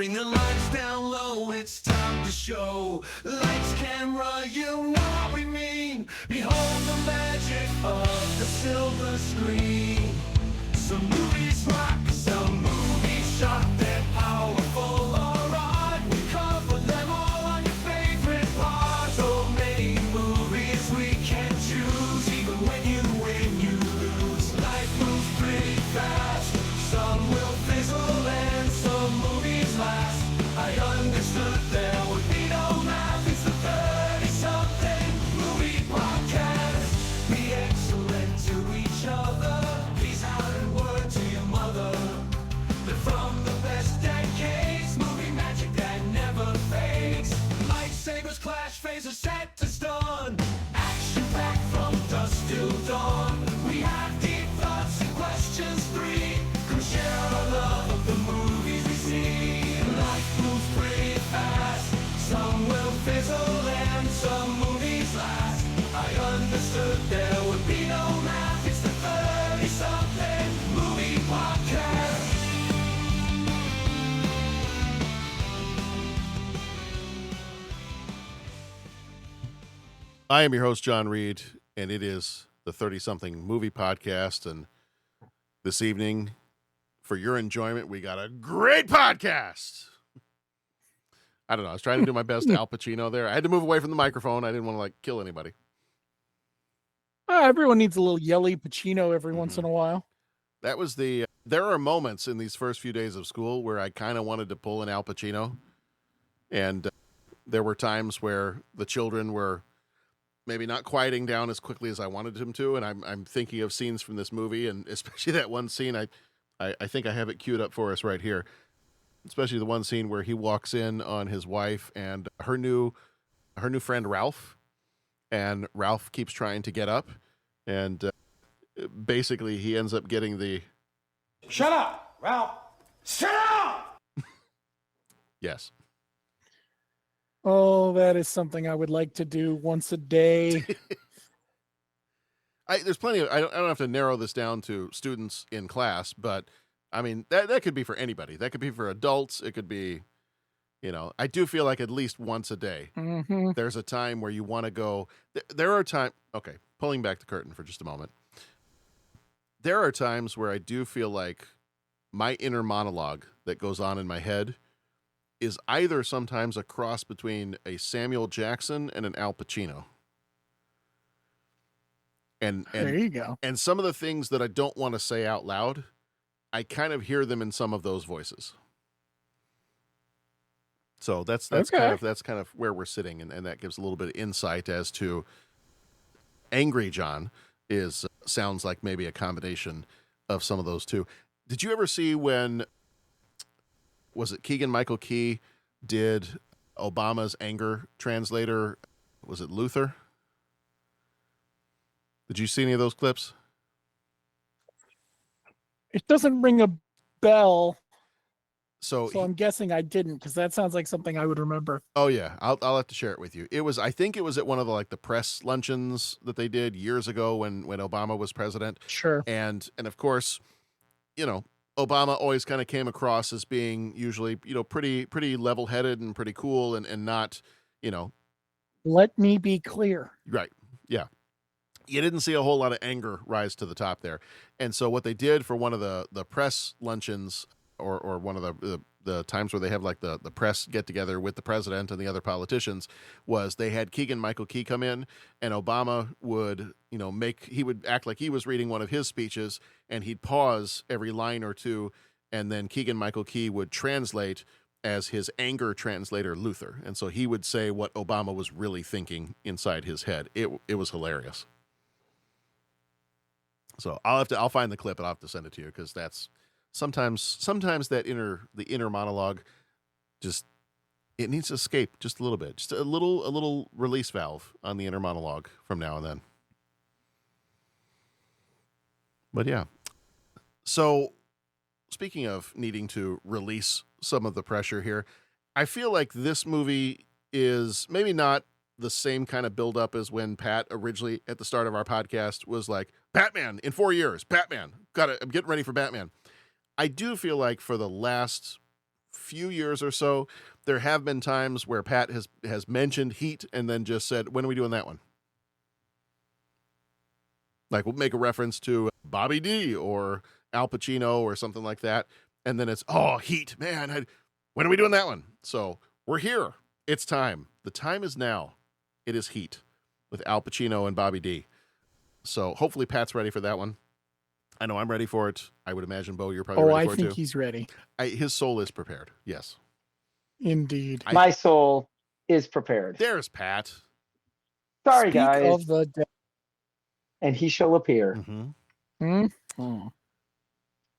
Bring the lights down low, it's time to show. Lights, camera, you know what we mean. Behold the magic of the silver screen. Some movies rock, some movies shock. They're powerful, alright. We cover them all on your favorite parts. So many movies we can choose. Even when you win, you lose. Life moves pretty fast. Some will fizzle and some movies last. I understood there would be no math. It's the 30-something movie podcast. Be excellent to each other. Please add a word to your mother. They're from the best decades. Movie magic that never fades. Lightsabers clash, phasers set to stun. Action packed from dusk till dawn. We have deep thoughts and questions free. Come share our love of the movies we see. Life moves pretty fast. Some will fizzle and some movies last. I understood there would be no math. It's the 30-something movie podcast. I am your host, John Reed, and it is the 30-something movie podcast. And this evening, for your enjoyment, we got a great podcast. I don't know. I was trying to do my best Al Pacino there. I had to move away from the microphone. I didn't want to kill anybody. Everyone needs a little yelly Pacino every once in a while. That was there are moments in these first few days of school where I kind of wanted to pull an Al Pacino. And there were times where the children were maybe not quieting down as quickly as I wanted them to. And I'm thinking of scenes from this movie, and especially that one scene. I think I have it queued up for us right here. Especially the one scene where he walks in on his wife and her new friend Ralph, and Ralph keeps trying to get up, and basically he ends up getting the Shut up, Ralph. Shut up! Yes. Oh, that is something I would like to do once a day. There's plenty of, I don't have to narrow this down to students in class, but I mean, that could be for anybody. That could be for adults. It could be, I do feel like at least once a day, there's a time where you want to go. There are times, okay, pulling back the curtain for just a moment. There are times where I do feel like my inner monologue that goes on in my head is either sometimes a cross between a Samuel Jackson and an Al Pacino. And there you go. And some of the things that I don't want to say out loud, I kind of hear them in some of those voices. So that's okay. kind of where we're sitting, and that gives a little bit of insight as to Angry John sounds like maybe a combination of some of those two. Did you ever see when was it Keegan-Michael Key did Obama's anger translator? Was it Luther? Did you see any of those clips? It doesn't ring a bell. So I'm guessing I didn't, because that sounds like something I would remember. Oh yeah, I'll have to share it with you. I think it was at one of the press luncheons that they did years ago when Obama was president. Sure. And of course, Obama always kind of came across as being usually, pretty level-headed and pretty cool and not, Let me be clear. Right. Yeah. You didn't see a whole lot of anger rise to the top there. And so what they did for one of the press luncheons or one of the times where they have the press get together with the president and the other politicians was they had Keegan-Michael Key come in, and Obama would, he would act like he was reading one of his speeches, and he'd pause every line or two, and then Keegan-Michael Key would translate as his anger translator, Luther. And so he would say what Obama was really thinking inside his head. It was hilarious. So I'll find the clip and I'll have to send it to you, because that's sometimes that inner monologue it needs to escape just a little bit, just a little release valve on the inner monologue from now and then. But yeah. So speaking of needing to release some of the pressure here, I feel like this movie is maybe not the same kind of build-up as when Pat originally at the start of our podcast was like, Batman in 4 years, Batman, I'm getting ready for Batman. I do feel like for the last few years or so, there have been times where Pat has mentioned Heat and then just said, when are we doing that one? Like we'll make a reference to Bobby D or Al Pacino or something like that. And then it's, oh, Heat, man, when are we doing that one? So we're here. It's time. The time is now. It is Heat with Al Pacino and Bobby D. So hopefully Pat's ready for that one. I know I'm ready for it. I would imagine, Bo, you're probably ready for it too. I think he's ready. His soul is prepared. Yes. Indeed. My soul is prepared. There's Pat. Sorry, Speak guys. of the dead. And he shall appear. Mm-hmm. Oh.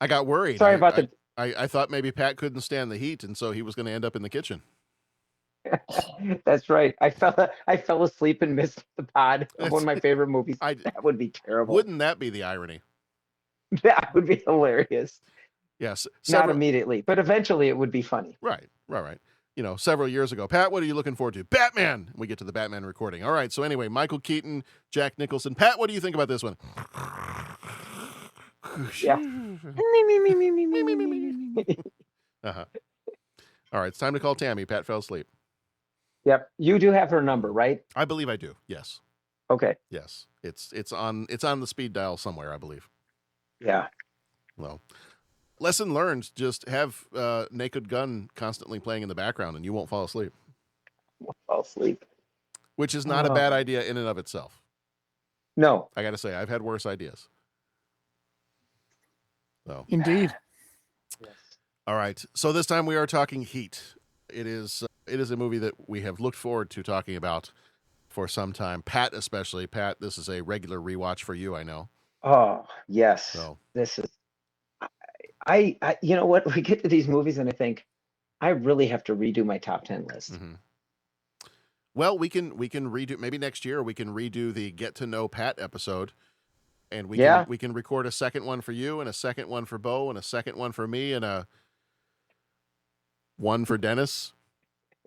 I got worried. Sorry about the. I thought maybe Pat couldn't stand the heat, and so he was going to end up in the kitchen. That's right. I fell asleep and missed the pod of one of my favorite movies. That would be terrible. Wouldn't that be the irony? That would be hilarious. Yes. Not immediately, but eventually it would be funny. Right. You know, several years ago. Pat, what are you looking forward to? Batman! We get to the Batman recording. All right, so anyway, Michael Keaton, Jack Nicholson. Pat, what do you think about this one? Yeah. Uh-huh. All right, it's time to call Tammy. Pat fell asleep. Yep. You do have her number, right? I believe I do. Yes. Okay. Yes. It's on the speed dial somewhere, I believe. Yeah. Well, lesson learned, just have Naked Gun constantly playing in the background and you won't fall asleep. Fall asleep. Which is not a bad idea in and of itself. No. I got to say, I've had worse ideas. So. Indeed. Yes. All right. So this time we are talking Heat. It is a movie that we have looked forward to talking about for some time. Pat especially. Pat, this is a regular rewatch for you, I know. Oh, yes. So. This is I you know what? We get to these movies and I think I really have to redo my top 10 list. Mm-hmm. Well, we can redo, maybe next year we can redo the Get to Know Pat episode. And we can record a second one for you and a second one for Bo and a second one for me and a one for Dennis.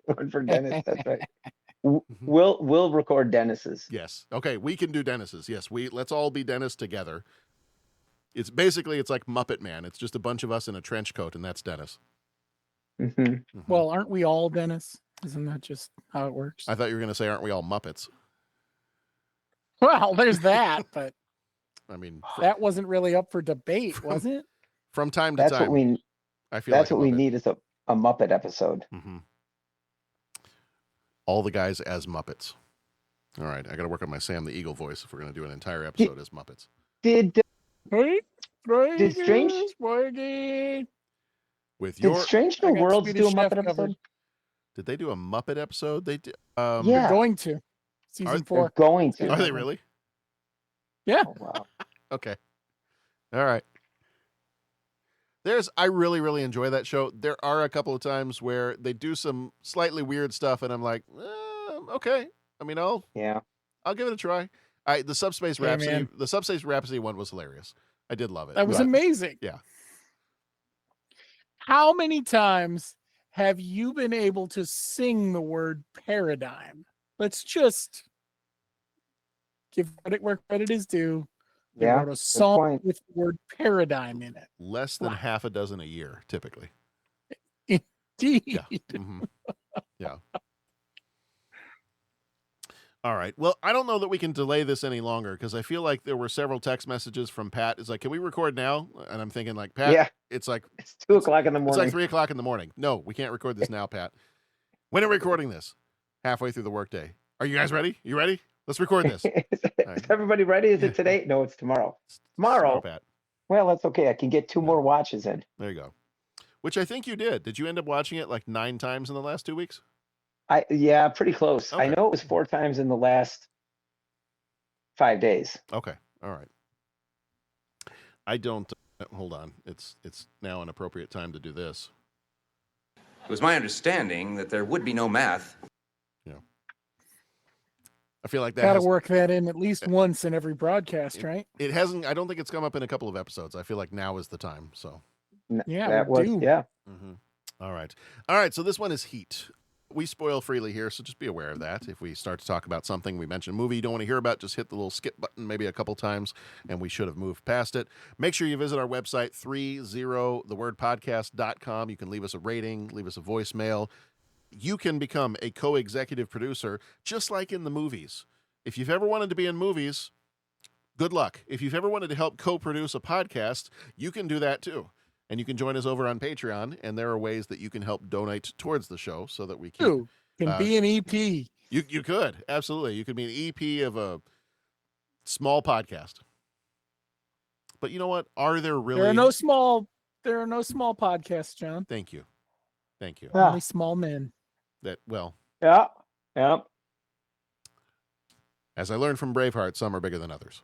One for Dennis, that's right. We'll record Dennis's. Yes. Okay, we can do Dennis's. Yes, let's all be Dennis together. It's like Muppet Man. It's just a bunch of us in a trench coat, and that's Dennis. Mm-hmm. Mm-hmm. Well, aren't we all Dennis? Isn't that just how it works? I thought you were going to say, aren't we all Muppets? Well, there's that, but I mean, that wasn't really up for debate, was it? From time to time. That's what we need is a Muppet episode. Mm-hmm. All the guys as Muppets. All right, I got to work on my Sam the Eagle voice if we're going to do an entire episode as Muppets. Did Strange With Strange New Worlds do a Muppet episode? Did they do a Muppet episode? They did. Yeah. They're going to. Season 4. They're going to. Are they really? Yeah. Oh, wow. Okay. All right. I really, really enjoy that show. There are a couple of times where they do some slightly weird stuff, and I'm like, okay. I mean, I'll give it a try. The Subspace Rhapsody one was hilarious. I did love it. That was amazing. Yeah. How many times have you been able to sing the word paradigm? Let's just give credit where credit is due. They wrote a song with the word paradigm in it. Less than half a dozen a year, typically. Indeed. Yeah. Mm-hmm. Yeah. All right. Well, I don't know that we can delay this any longer because I feel like there were several text messages from Pat. It's like, can we record now? And I'm thinking like, Pat, it's 2 o'clock in the morning. It's like 3 o'clock in the morning. No, we can't record this now, Pat. When are we recording this? Halfway through the workday. Are you guys ready? You ready? Let's record this. Is everybody ready? Is it today? No, it's tomorrow. Tomorrow, Pat. Well, that's okay. I can get 2 more watches in. There you go. Which I think you did. Did you end up watching it like 9 times in the last 2 weeks? Yeah, pretty close. Okay. I know it was 4 times in the last 5 days. Okay. All right. I don't hold on. It's now an appropriate time to do this. It was my understanding that there would be no math. Yeah. I feel like that gotta work that in at least once in every broadcast, right? It hasn't. I don't think it's come up in a couple of episodes. I feel like now is the time. So yeah, that was Mm-hmm. All right. So this one is Heat. We spoil freely here, so just be aware of that. If we start to talk about something, we mention a movie you don't want to hear about, just hit the little skip button maybe a couple times, and we should have moved past it. Make sure you visit our website, 30thewordpodcast.com. You can leave us a rating, leave us a voicemail. You can become a co-executive producer, just like in the movies. If you've ever wanted to be in movies, good luck. If you've ever wanted to help co-produce a podcast, you can do that too. And you can join us over on Patreon, and there are ways that you can help donate towards the show so that we keep... You can be an EP. You could, absolutely. You could be an EP of a small podcast. But you know what? Are there really... There are no small podcasts, John. Thank you. Only small men. Yeah. As I learned from Braveheart, some are bigger than others.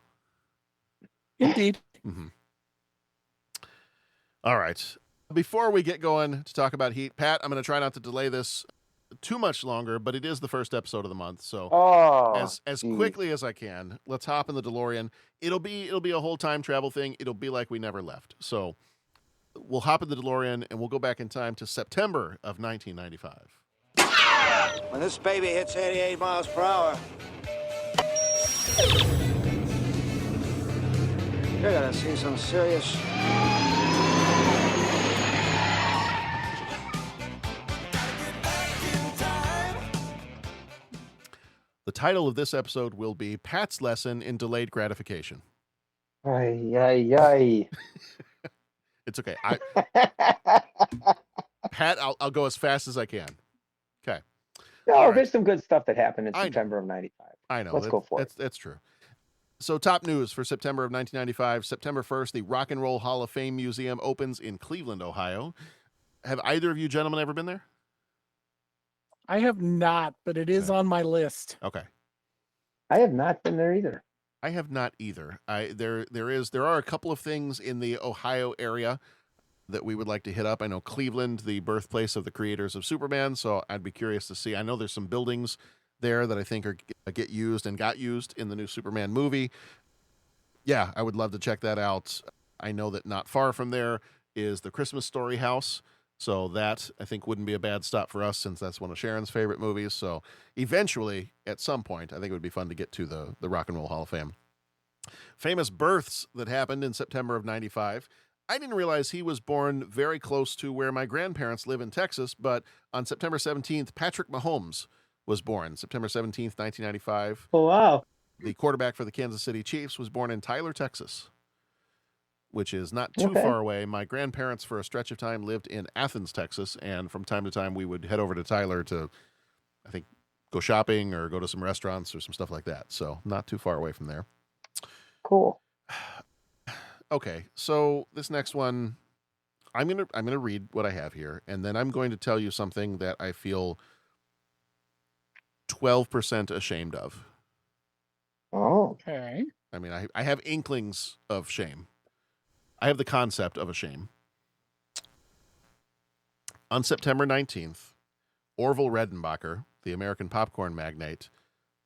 Indeed. Mm-hmm. All right. Before we get going to talk about Heat, Pat, I'm going to try not to delay this too much longer, but it is the first episode of the month, so as quickly as I can, let's hop in the DeLorean. It'll be a whole time travel thing. It'll be like we never left. So we'll hop in the DeLorean and we'll go back in time to September of 1995. When this baby hits 88 miles per hour, you're gonna see some serious. The title of this episode will be Pat's Lesson in Delayed Gratification. Ay. It's okay. Pat, I'll go as fast as I can. Okay. No, there's some good stuff that happened in September of 95. I know. Let's go for it. That's true. So top news for September of 1995, September 1st, the Rock and Roll Hall of Fame Museum opens in Cleveland, Ohio. Have either of you gentlemen ever been there? I have not, but it is on my list. Okay. I have not been there either. I have not either. There are a couple of things in the Ohio area that we would like to hit up. I know Cleveland, the birthplace of the creators of Superman, so I'd be curious to see. I know there's some buildings there that I think got used in the new Superman movie. Yeah, I would love to check that out. I know that not far from there is the Christmas Story house. So that, I think, wouldn't be a bad stop for us since that's one of Sharon's favorite movies. So eventually, at some point, I think it would be fun to get to the Rock and Roll Hall of Fame. Famous births that happened in September of 95. I didn't realize he was born very close to where my grandparents live in Texas, but on September 17th, Patrick Mahomes was born. September 17th, 1995. Oh, wow. The quarterback for the Kansas City Chiefs was born in Tyler, Texas, which is not too far away. My grandparents, for a stretch of time, lived in Athens, Texas, and from time to time, we would head over to Tyler to, I think, go shopping or go to some restaurants or some stuff like that. So not too far away from there. Cool. Okay, so this next one, I'm gonna read what I have here, and then I'm going to tell you something that I feel 12% ashamed of. Oh. Okay. I mean, I have inklings of shame. I have the concept of a shame. On September 19th, Orville Redenbacher, the American popcorn magnate,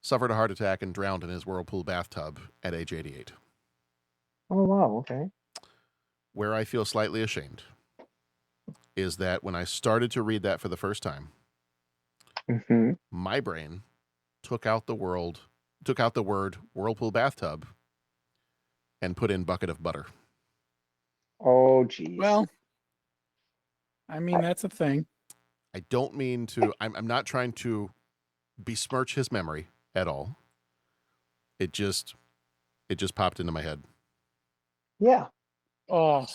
suffered a heart attack and drowned in his Whirlpool bathtub at age 88. Oh, wow. Okay. Where I feel slightly ashamed is that when I started to read that for the first time, my brain took out the word Whirlpool bathtub and put in bucket of butter. Oh, geez. Well, I mean, that's a thing. I don't mean to, I'm not trying to besmirch his memory at all. It just popped into my head. Yeah. Oh.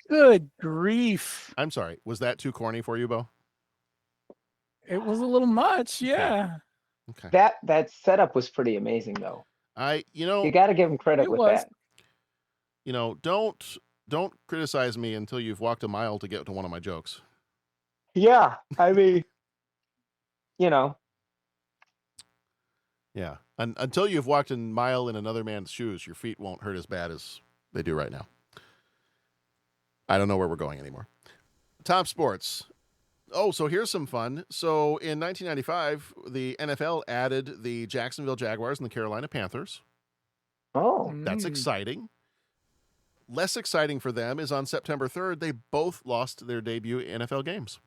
Good grief. I'm sorry. Was that too corny for you, Bo? It was a little much. Yeah. Okay. That setup was pretty amazing, though. You got to give him credit with that. You know, don't criticize me until you've walked a mile to get to one of my jokes. Yeah, I mean, you know. Yeah. Until you've walked a mile in another man's shoes, your feet won't hurt as bad as they do right now. I don't know where we're going anymore. Top sports. Oh, so here's some fun. So in 1995, the NFL added the Jacksonville Jaguars and the Carolina Panthers. Oh. That's exciting. Less exciting for them is on September 3rd, they both lost their debut NFL games.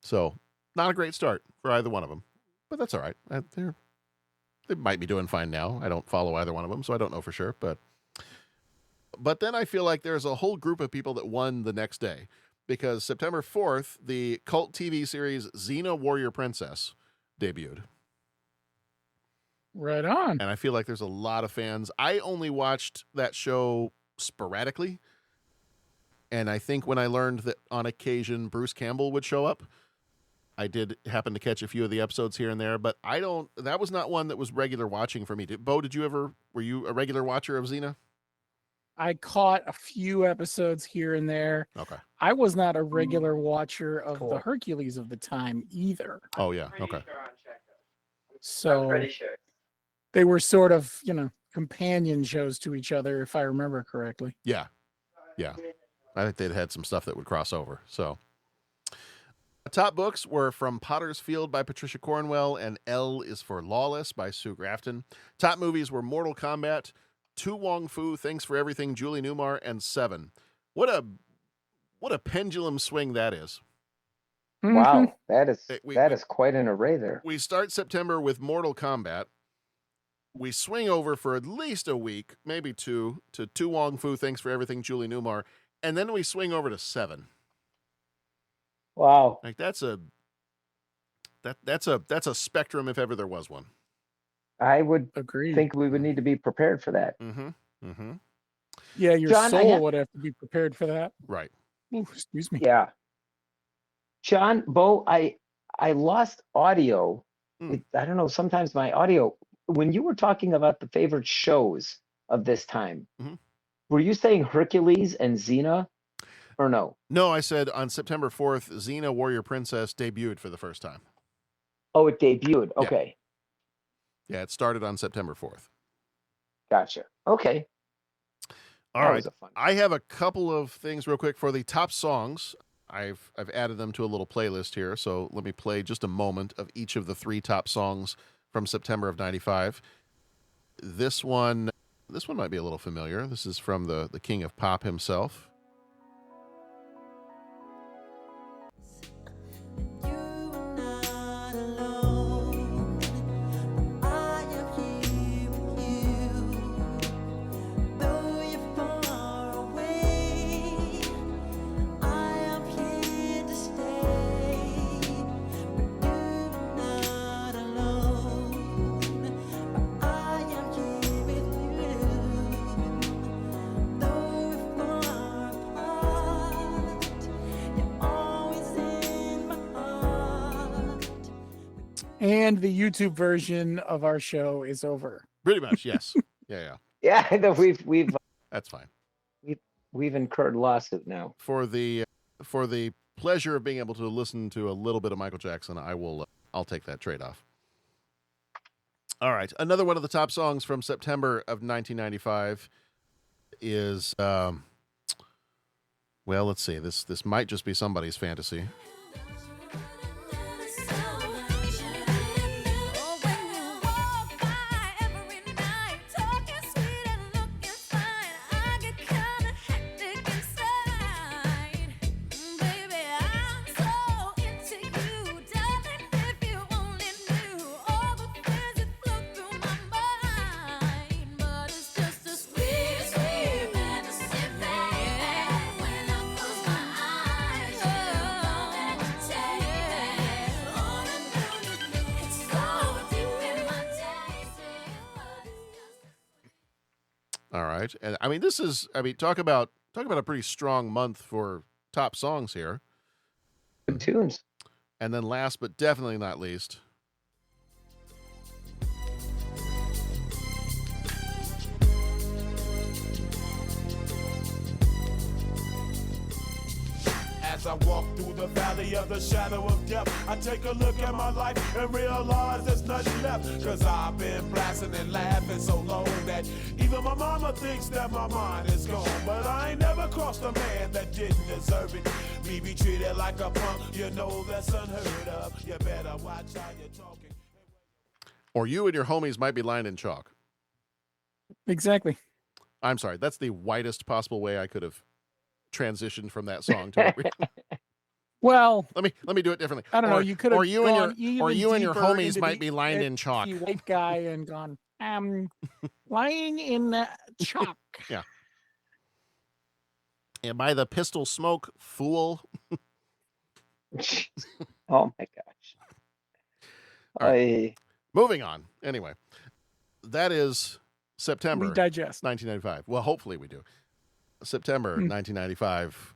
So not a great start for either one of them, but that's all right. They might be doing fine now. I don't follow either one of them, so I don't know for sure. But then I feel like there's a whole group of people that won the next day, because September 4th, the cult TV series Xena Warrior Princess debuted. Right on. And I feel like there's a lot of fans. I only watched that show sporadically. And I think when I learned that on occasion Bruce Campbell would show up, I did happen to catch a few of the episodes here and there, but that was not one that was regular watching for me. Bo, were you a regular watcher of Xena? I caught a few episodes here and there. Okay. I was not a regular watcher of Cool. the Hercules of the time either. Oh yeah. Okay. So sure. they were sort of, companion shows to each other, if I remember correctly. Yeah. Yeah. I think they'd had some stuff that would cross over. So top books were From Potter's Field by Patricia Cornwell and L is for Lawless by Sue Grafton. Top movies were Mortal Kombat, Tu Wong Fu, Thanks for Everything, Julie Newmar, and Seven. What a pendulum swing that is. Mhm. Wow, that We- is quite an array there. We start September with Mortal Kombat. We swing over for at least a week, maybe two, to Tu Wong Fu, Thanks for Everything, Julie Newmar, and then we swing over to Seven. Wow. Like that's a spectrum if ever there was one. I would Agreed. think we would need to be prepared for that. Mm-hmm. Mm-hmm. Yeah, your John, I soul have- would have to be prepared for that. Right. Ooh, excuse me. Yeah. John, Bo, I lost audio. Hmm. I don't know, sometimes my audio, when you were talking about the favorite shows of this time, Mhm. were you saying Hercules and Xena or no? No, I said on September 4th, Xena Warrior Princess debuted for the first time. Oh, it debuted. Yeah. Okay. Yeah, it started on September 4th. Gotcha. Okay. All That right. was a fun- I have a couple of things real quick for the top songs. I've added them to a little playlist here, so let me play just a moment of each of the 3 top songs from September of 95. This one might be a little familiar. This is from the King of Pop himself. And the YouTube version of our show is over. Pretty much, yes. Yeah. Yeah, I know we've That's fine. we've incurred lawsuit now. For the pleasure of being able to listen to a little bit of Michael Jackson, I'll take that trade-off. All right, another one of the top songs from September of 1995 is well, let's see. This might just be somebody's fantasy. All right. And I mean, talk about a pretty strong month for top songs here. Good tunes. And then last but definitely not least, As I walk through the valley of the shadow of death, I take a look at my life and realize there's nothing left. Cause I've been blasting and laughing so long that even my mama thinks that my mind is gone. But I ain't never crossed a man that didn't deserve it. Me be treated like a punk, you know that's unheard of. You better watch how you're talking. or you and your homies might be lined in chalk. Exactly. I'm sorry. That's the widest possible way I could have transitioned from that song to Well, Let me do it differently. I don't know. You could have or you gone and your even deeper homies into might the be lined in chalk. itsy white guy and gone, lying in chalk. Yeah. Am I the pistol smoke fool? Oh my gosh. All right. Moving on. Anyway, that is September We digest. 1995. Well, hopefully we do. September 1995.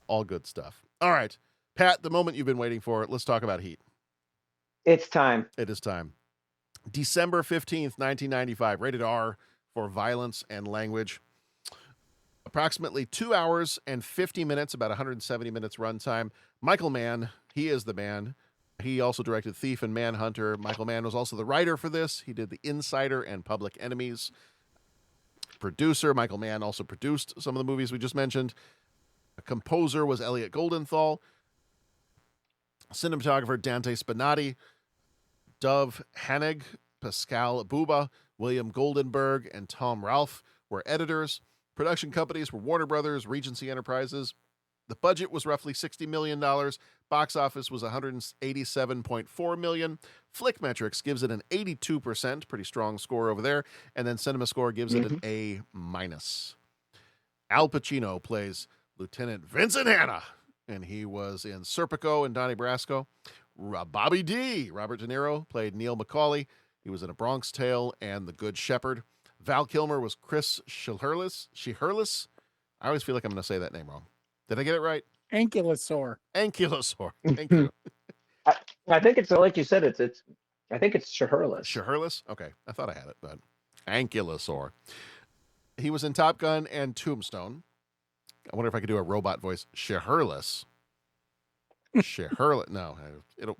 All good stuff. All right. Pat, the moment you've been waiting for, let's talk about Heat. It's time. It is time. December 15th, 1995. Rated R for violence and language. Approximately 2 hours and 50 minutes, about 170 minutes runtime. Michael Mann, he is the man. He also directed Thief and Manhunter. Michael Mann was also the writer for this. He did The Insider and Public Enemies. Producer, Michael Mann also produced some of the movies we just mentioned. A composer was Elliot Goldenthal. Cinematographer, Dante Spinati. Dove Hanig, Pascal Buba, William Goldenberg, and Tom Ralph were editors. Production companies were Warner Brothers, Regency Enterprises. The budget was roughly $60 million. Box office was $187.4 million. Flickmetrics gives it an 82%, pretty strong score over there. And then CinemaScore gives it an A-. Al Pacino plays Lieutenant Vincent Hanna, and he was in Serpico and Donnie Brasco. Bobby D. Robert De Niro played Neil McCauley. He was in A Bronx Tale and The Good Shepherd. Val Kilmer was Chris Shiherlis. I always feel like I'm going to say that name wrong. Did I get it right? Ankylosaur. Thank you. I think it's like you said. I think it's Shiherlis. Shiherlis? Okay. I thought I had it, but Ankylosaur. He was in Top Gun and Tombstone. I wonder if I could do a robot voice. Shiherlis. No,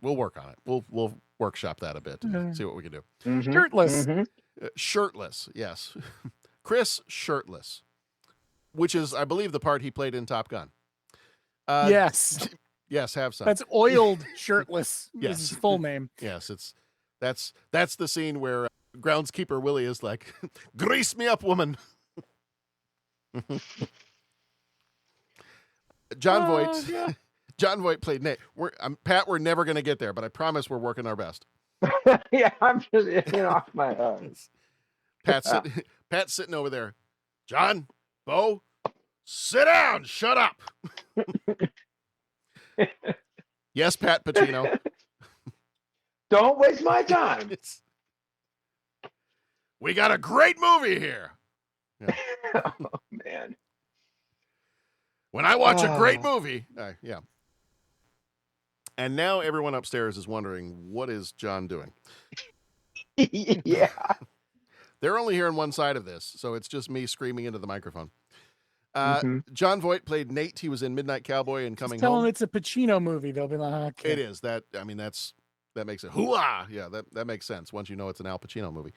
we'll work on it. We'll workshop that a bit and see what we can do. Shirtless. Shirtless, yes. Chris Shirtless, which is, I believe, the part he played in Top Gun. Yes. Yes, have some. That's Oiled Shirtless. Yes. Is his full name. Yes, that's the scene where groundskeeper Willie is like, "Grease me up, woman." John Voight. Yeah. John Voight played Nate. Pat, we're never going to get there, but I promise we're working our best. Yeah, I'm just off my Pat's sitting over there. John, Bo, sit down. Shut up. Yes, Pat Pacino. Don't waste my time. We got a great movie here. Yeah. Oh man. When I watch a great movie, yeah. And now everyone upstairs is wondering, what is John doing? Yeah. They're only hearing one side of this, so it's just me screaming into the microphone. John Voight played Nate. He was in Midnight Cowboy and Coming Tell Home. them it's a Pacino movie. They'll be like, okay. It is. That makes it hoo-ah. Yeah, that makes sense once you know it's an Al Pacino movie.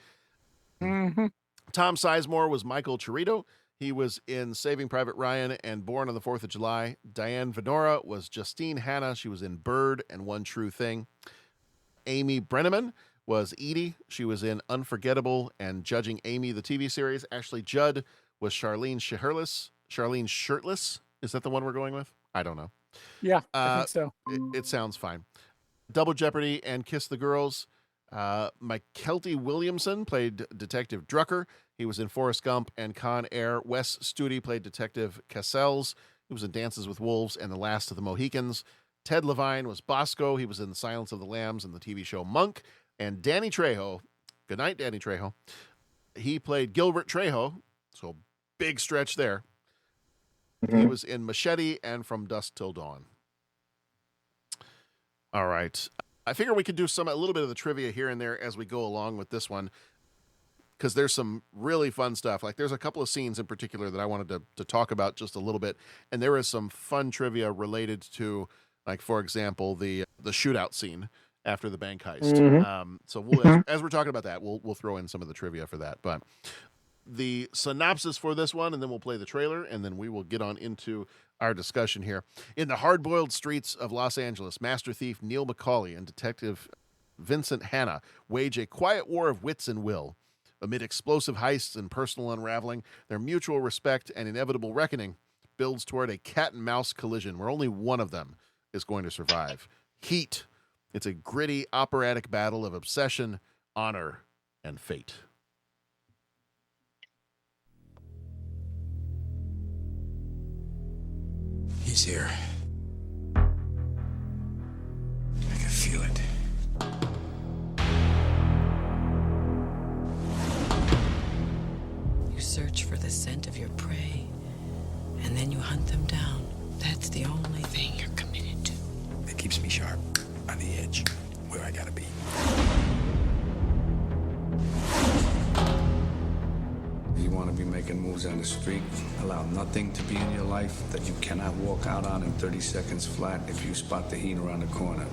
Tom Sizemore was Michael Chirito. He was in Saving Private Ryan and Born on the 4th of July. Diane Venora was Justine Hanna. She was in Bird and One True Thing. Amy Brenneman was Edie. She was in Unforgettable and Judging Amy, the TV series. Ashley Judd was Charlene Shirtless. Is that the one we're going with? I don't know. Yeah, I think so. It sounds fine. Double Jeopardy and Kiss the Girls. Mykelti Williamson played Detective Drucker. He was in Forrest Gump and Con Air. Wes Studi played Detective Cassels. He was in Dances with Wolves and The Last of the Mohicans. Ted Levine was Bosco. He was in The Silence of the Lambs and the TV show Monk. And Danny Trejo, good night, Danny Trejo. He played Gilbert Trejo, so big stretch there. He was in Machete and From Dusk Till Dawn. All right. I figure we could do a little bit of the trivia here and there as we go along with this one, because there's some really fun stuff. Like there's a couple of scenes in particular that I wanted to talk about just a little bit, and there is some fun trivia related to, like, for example, the shootout scene after the bank heist. So as we're talking about that, we'll throw in some of the trivia for that. But the synopsis for this one, and then we'll play the trailer, and then we will get on into our discussion here. In the hard-boiled streets of Los Angeles, master thief Neil McCauley and detective Vincent Hanna wage a quiet war of wits and will. Amid explosive heists and personal unraveling, their mutual respect and inevitable reckoning builds toward a cat-and-mouse collision where only one of them is going to survive. Heat. It's a gritty operatic battle of obsession, honor, and fate. He's here. I can feel it. You search for the scent of your prey, and then you hunt them down. That's the only thing you're committed to. It keeps me sharp, on the edge, where I gotta be. You want to be making moves on the street? Allow nothing to be in your life that you cannot walk out on in 30 seconds flat if you spot the heat around the corner.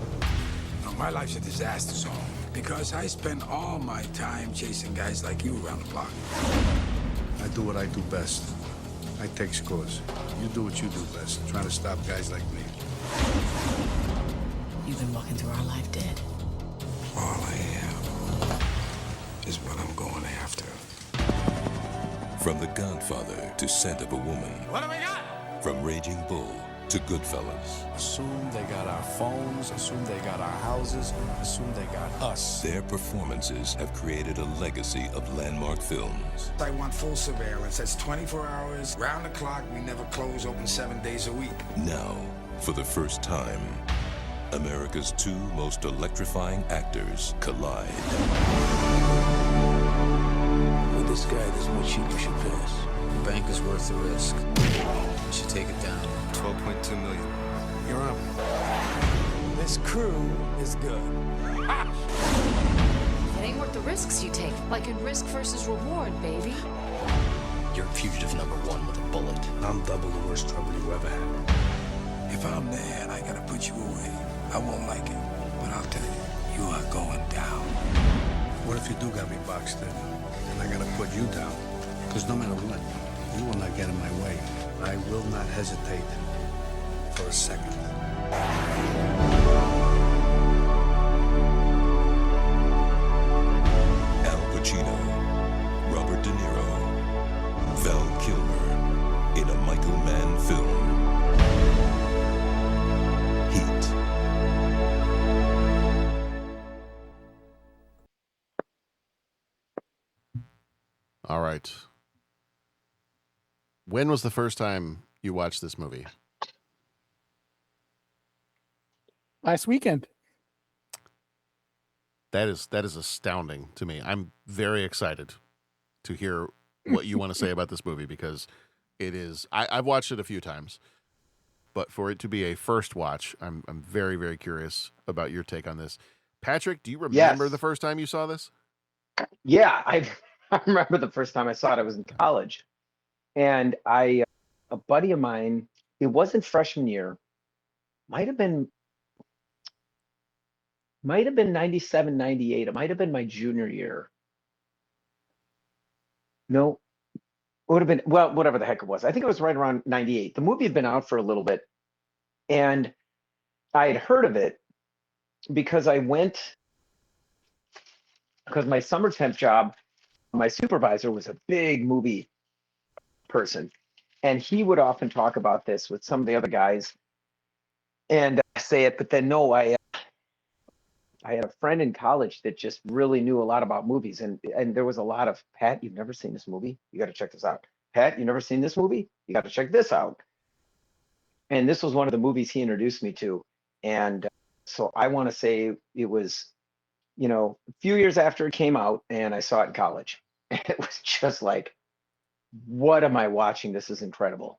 Now, my life's a disaster zone because I spend all my time chasing guys like you around the block. I do what I do best. I take scores. You do what you do best, trying to stop guys like me. You've been walking through our life dead. All I am is what I'm going after. From The Godfather to Scent of a Woman. What do we got? From Raging Bull to Goodfellas. Assume they got our phones, assume they got our houses, assume they got us. Their performances have created a legacy of landmark films. I want full surveillance. That's 24 hours, round the clock. We never close, open 7 days a week. Now, for the first time, America's two most electrifying actors collide. With this guy, there's more cheap you should pass. The bank is worth the risk. You should take it down. 12.2 million. You're up. This crew is good. It ain't worth the risks you take. Like in risk versus reward, baby. You're fugitive number one with a bullet. I'm double the worst trouble you ever had. If I'm there, I gotta put you away. I won't like it, but I'll tell you, you are going down. What if you do got me boxed in and I gotta put you down? Because no matter what, you will not get in my way. I will not hesitate for a second. Al Pacino, Robert De Niro, Val Kilmer in a Michael Mann film. Heat. All right. When was the first time you watched this movie? Last weekend. That is astounding to me. I'm very excited to hear what you want to say about this movie because it is. I've watched it a few times, but for it to be a first watch, I'm very, very curious about your take on this. Patrick, do you remember Yes. the first time you saw this? Yeah, I remember the first time I saw it. I was in college, and a buddy of mine. It wasn't freshman year. Might have been 97, 98. It might have been my junior year. No, it would have been, well, whatever the heck it was. I think it was right around 98. The movie had been out for a little bit, and I had heard of it because my summer temp job, my supervisor was a big movie person, and he would often talk about this with some of the other guys and say it, but then no, I had a friend in college that just really knew a lot about movies, and there was a lot of, Pat, you've never seen this movie? You got to check this out. Pat, you never seen this movie? You got to check this out. And this was one of the movies he introduced me to. And so I want to say it was, a few years after it came out, and I saw it in college. And it was just like, what am I watching? This is incredible.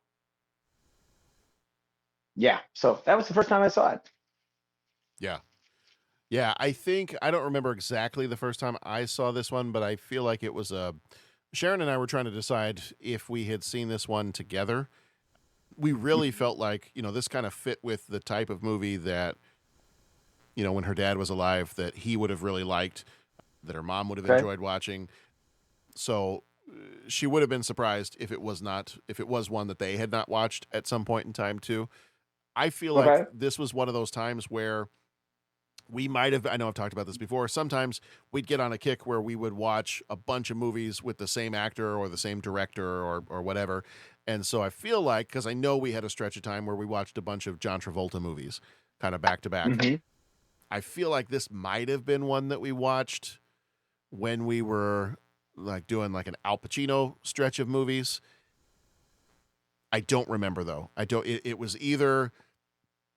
Yeah, so that was the first time I saw it. Yeah, I don't remember exactly the first time I saw this one, but I feel like it was Sharon and I were trying to decide if we had seen this one together. We really felt like, this kind of fit with the type of movie that, when her dad was alive, that he would have really liked, that her mom would have enjoyed watching. So she would have been surprised if it was one that they had not watched at some point in time too. I feel like this was one of those times where we might have, I know I've talked about this before, sometimes we'd get on a kick where we would watch a bunch of movies with the same actor or the same director or whatever. And so I feel like, because I know we had a stretch of time where we watched a bunch of John Travolta movies. kind of back to back. Mm-hmm. I feel like this might have been one that we watched when we were like doing like an Al Pacino stretch of movies. I don't remember though. It was either,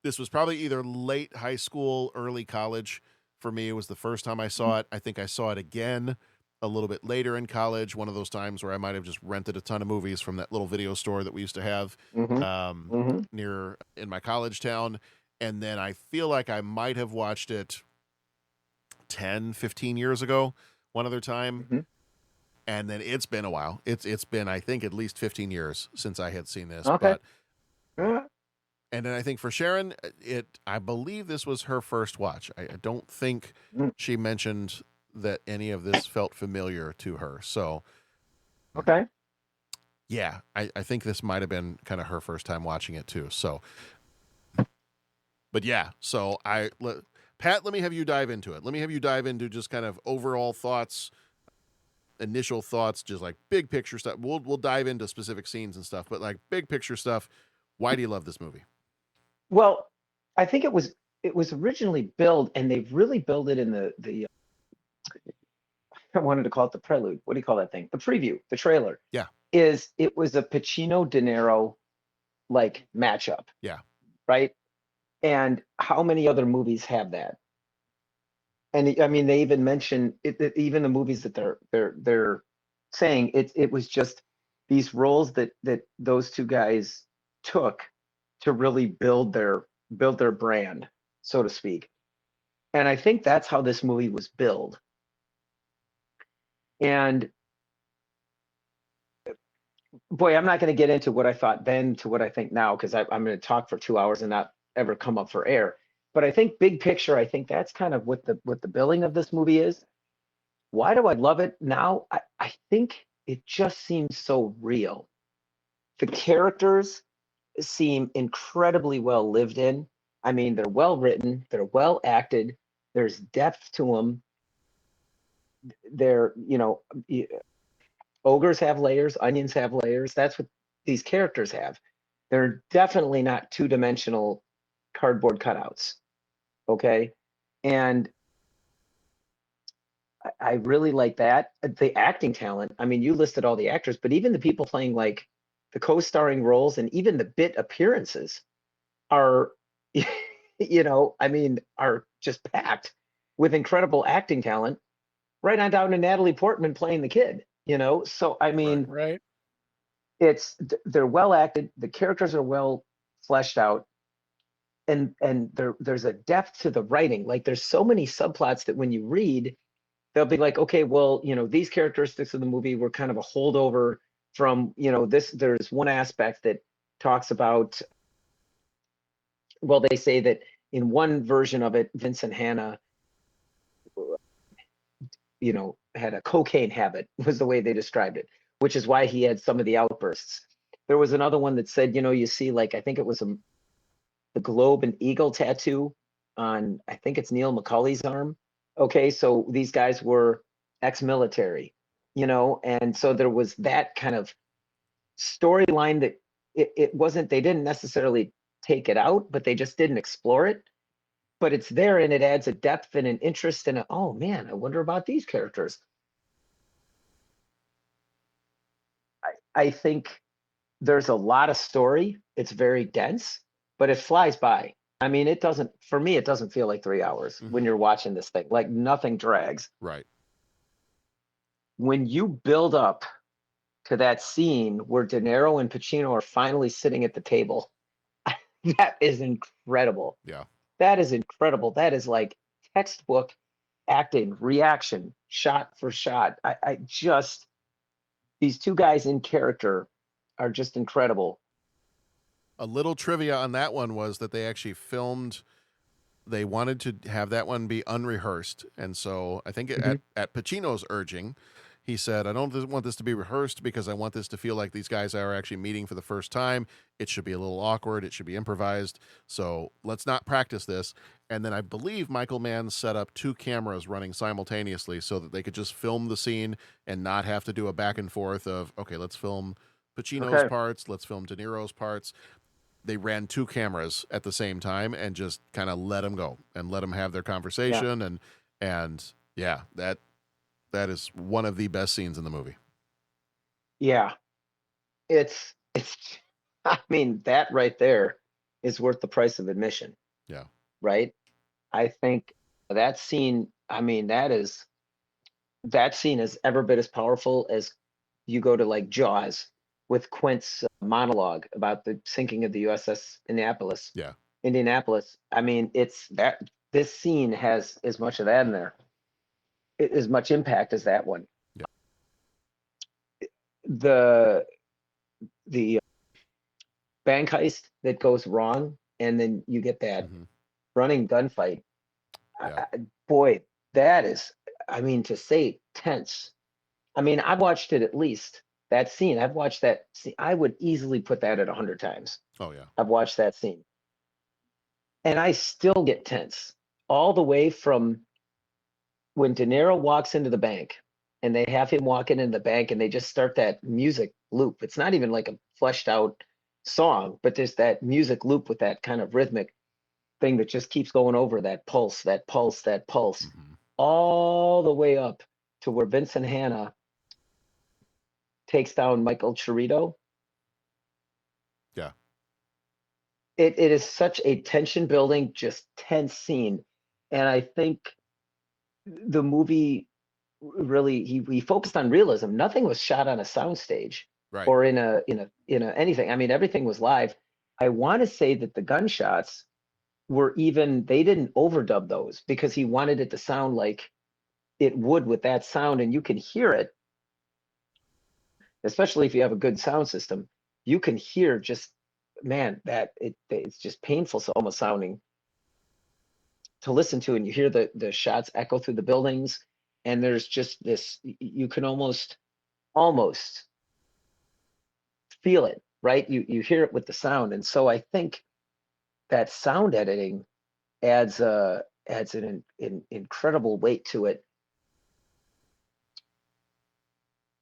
this was probably either late high school, early college. For me, it was the first time I saw it. I think I saw it again a little bit later in college. One of those times where I might have just rented a ton of movies from that little video store that we used to have near in my college town. And then I feel like I might have watched it 10, 15 years ago, one other time. And then it's been a while. It's been, I think, at least 15 years since I had seen this. Okay. But, and then I think for Sharon, I believe this was her first watch. I don't think she mentioned that any of this felt familiar to her. So, okay. Yeah, I think this might have been kind of her first time watching it too. So, but yeah, so Pat, let me have you dive into it. Let me have you dive into just kind of overall thoughts, initial thoughts, just like big picture stuff. We'll dive into specific scenes and stuff, but like big picture stuff. Why do you love this movie? Well, I think it was originally billed, and they really billed it in the I wanted to call it the prelude. What do you call that thing? The preview, the trailer. Yeah. It was a Pacino De Niro like matchup. Yeah. Right. And how many other movies have that? And I mean, they even mention it, even the movies that they're saying it was just these roles that those two guys took to really build their brand, so to speak. And I think that's how this movie was billed. And boy, I'm not going to get into what I thought then to what I think now, because I'm going to talk for 2 hours and not ever come up for air. But I think big picture, I think that's kind of what the billing of this movie is. Why do I love it now? I think it just seems so real. The characters seem incredibly well lived in. I mean, they're well written, they're well acted, there's depth to them. They're, ogres have layers, onions have layers. That's what these characters have. They're definitely not two-dimensional cardboard cutouts. Okay. And I really like that. The acting talent. I mean, you listed all the actors, but even the people playing like the co-starring roles and even the bit appearances are, are just packed with incredible acting talent, right on down to Natalie Portman playing the kid, So, I mean, right. They're well acted. The characters are well fleshed out. And there's a depth to the writing. Like there's so many subplots that when you read, they'll be like, okay, well, these characteristics of the movie were kind of a holdover from, this. There's one aspect that talks about, well, they say that in one version of it, Vincent Hanna, had a cocaine habit, was the way they described it, which is why he had some of the outbursts. There was another one that said, you see, like, I think it was the globe and eagle tattoo on, I think it's Neil McCauley's arm. Okay, so these guys were ex-military, and so there was that kind of storyline that it wasn't, they didn't necessarily take it out, but they just didn't explore it. But it's there, and it adds a depth and an interest and oh man, I wonder about these characters. I think there's a lot of story. It's very dense, but it flies by. I mean, it doesn't feel like 3 hours when you're watching this thing. Like nothing drags. Right. When you build up to that scene where De Niro and Pacino are finally sitting at the table, that is incredible. Yeah. That is incredible. That is like textbook acting, reaction, shot for shot. I just, these two guys in character are just incredible. A little trivia on that one was that they actually filmed, they wanted to have that one be unrehearsed. And so I think at Pacino's urging, he said, I don't want this to be rehearsed because I want this to feel like these guys are actually meeting for the first time. It should be a little awkward. It should be improvised. So let's not practice this. And then I believe Michael Mann set up 2 cameras running simultaneously so that they could just film the scene and not have to do a back and forth of, okay, let's film Pacino's parts. Let's film De Niro's parts. they ran 2 cameras at the same time and just kind of let them go and let them have their conversation. And yeah, that is one of the best scenes in the movie. Yeah, it's I mean, that right there is worth the price of admission. Yeah. Right. I think that scene, I mean, that scene has ever been as powerful as you go to like Jaws with Quint's monologue about the sinking of the USS Yeah. Indianapolis. I mean, it's that this scene has as much of that in there, as much impact as that one. Yeah. The bank heist that goes wrong, and then you get that running gunfight. Yeah. Boy, that is, I mean, to say tense. I mean, I've watched it at least, that scene. I've watched that scene. I would easily put that at 100 times. Oh yeah. I've watched that scene. And I still get tense all the way from when De Niro walks into the bank and they have him walking into the bank and they just start that music loop. It's not even like a fleshed out song, but there's that music loop with that kind of rhythmic thing that just keeps going over, that pulse, that pulse, that pulse, all the way up to where Vincent Hanna takes down Michael Chirito. Yeah. It is such a tension building, just tense scene. And I think the movie really, he focused on realism. Nothing was shot on a soundstage Right. or in a anything. I mean, everything was live. I want to say that the gunshots were even, they didn't overdub those because he wanted it to sound like it would with that sound, and you can hear it, especially if you have a good sound system. You can hear just, man, that it's just painful, so almost sounding to listen to, and you hear the shots echo through the buildings, and there's just this, you can almost feel it, right? You hear it with the sound. And so I think that sound editing adds an incredible weight to it.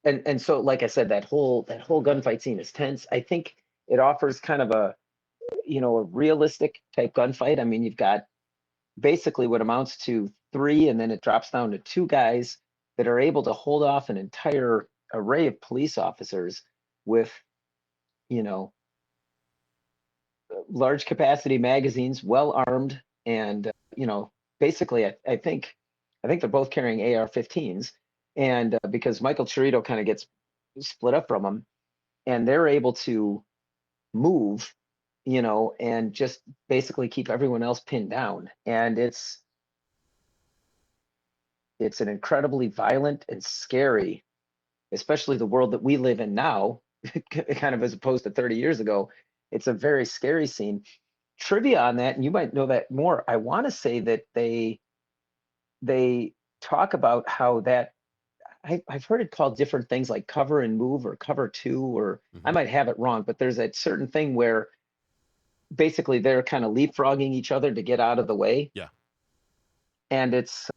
And so, like I said, that whole gunfight scene is tense. I think it offers kind of a realistic type gunfight. I mean, you've got basically what amounts to 3, and then it drops down to 2 guys that are able to hold off an entire array of police officers with, large capacity magazines, well armed, and basically, I think they're both carrying AR-15s, and because Michael Chirito kind of gets split up from them, and they're able to move, and just basically keep everyone else pinned down. And it's an incredibly violent and scary, especially the world that we live in now, kind of as opposed to 30 years ago. It's a very scary scene. Trivia on that, and you might know that more. I want to say that they talk about how that, I've heard it called different things like cover and move or cover 2, or I might have it wrong, but there's a certain thing where basically they're kind of leapfrogging each other to get out of the way. Yeah. And it's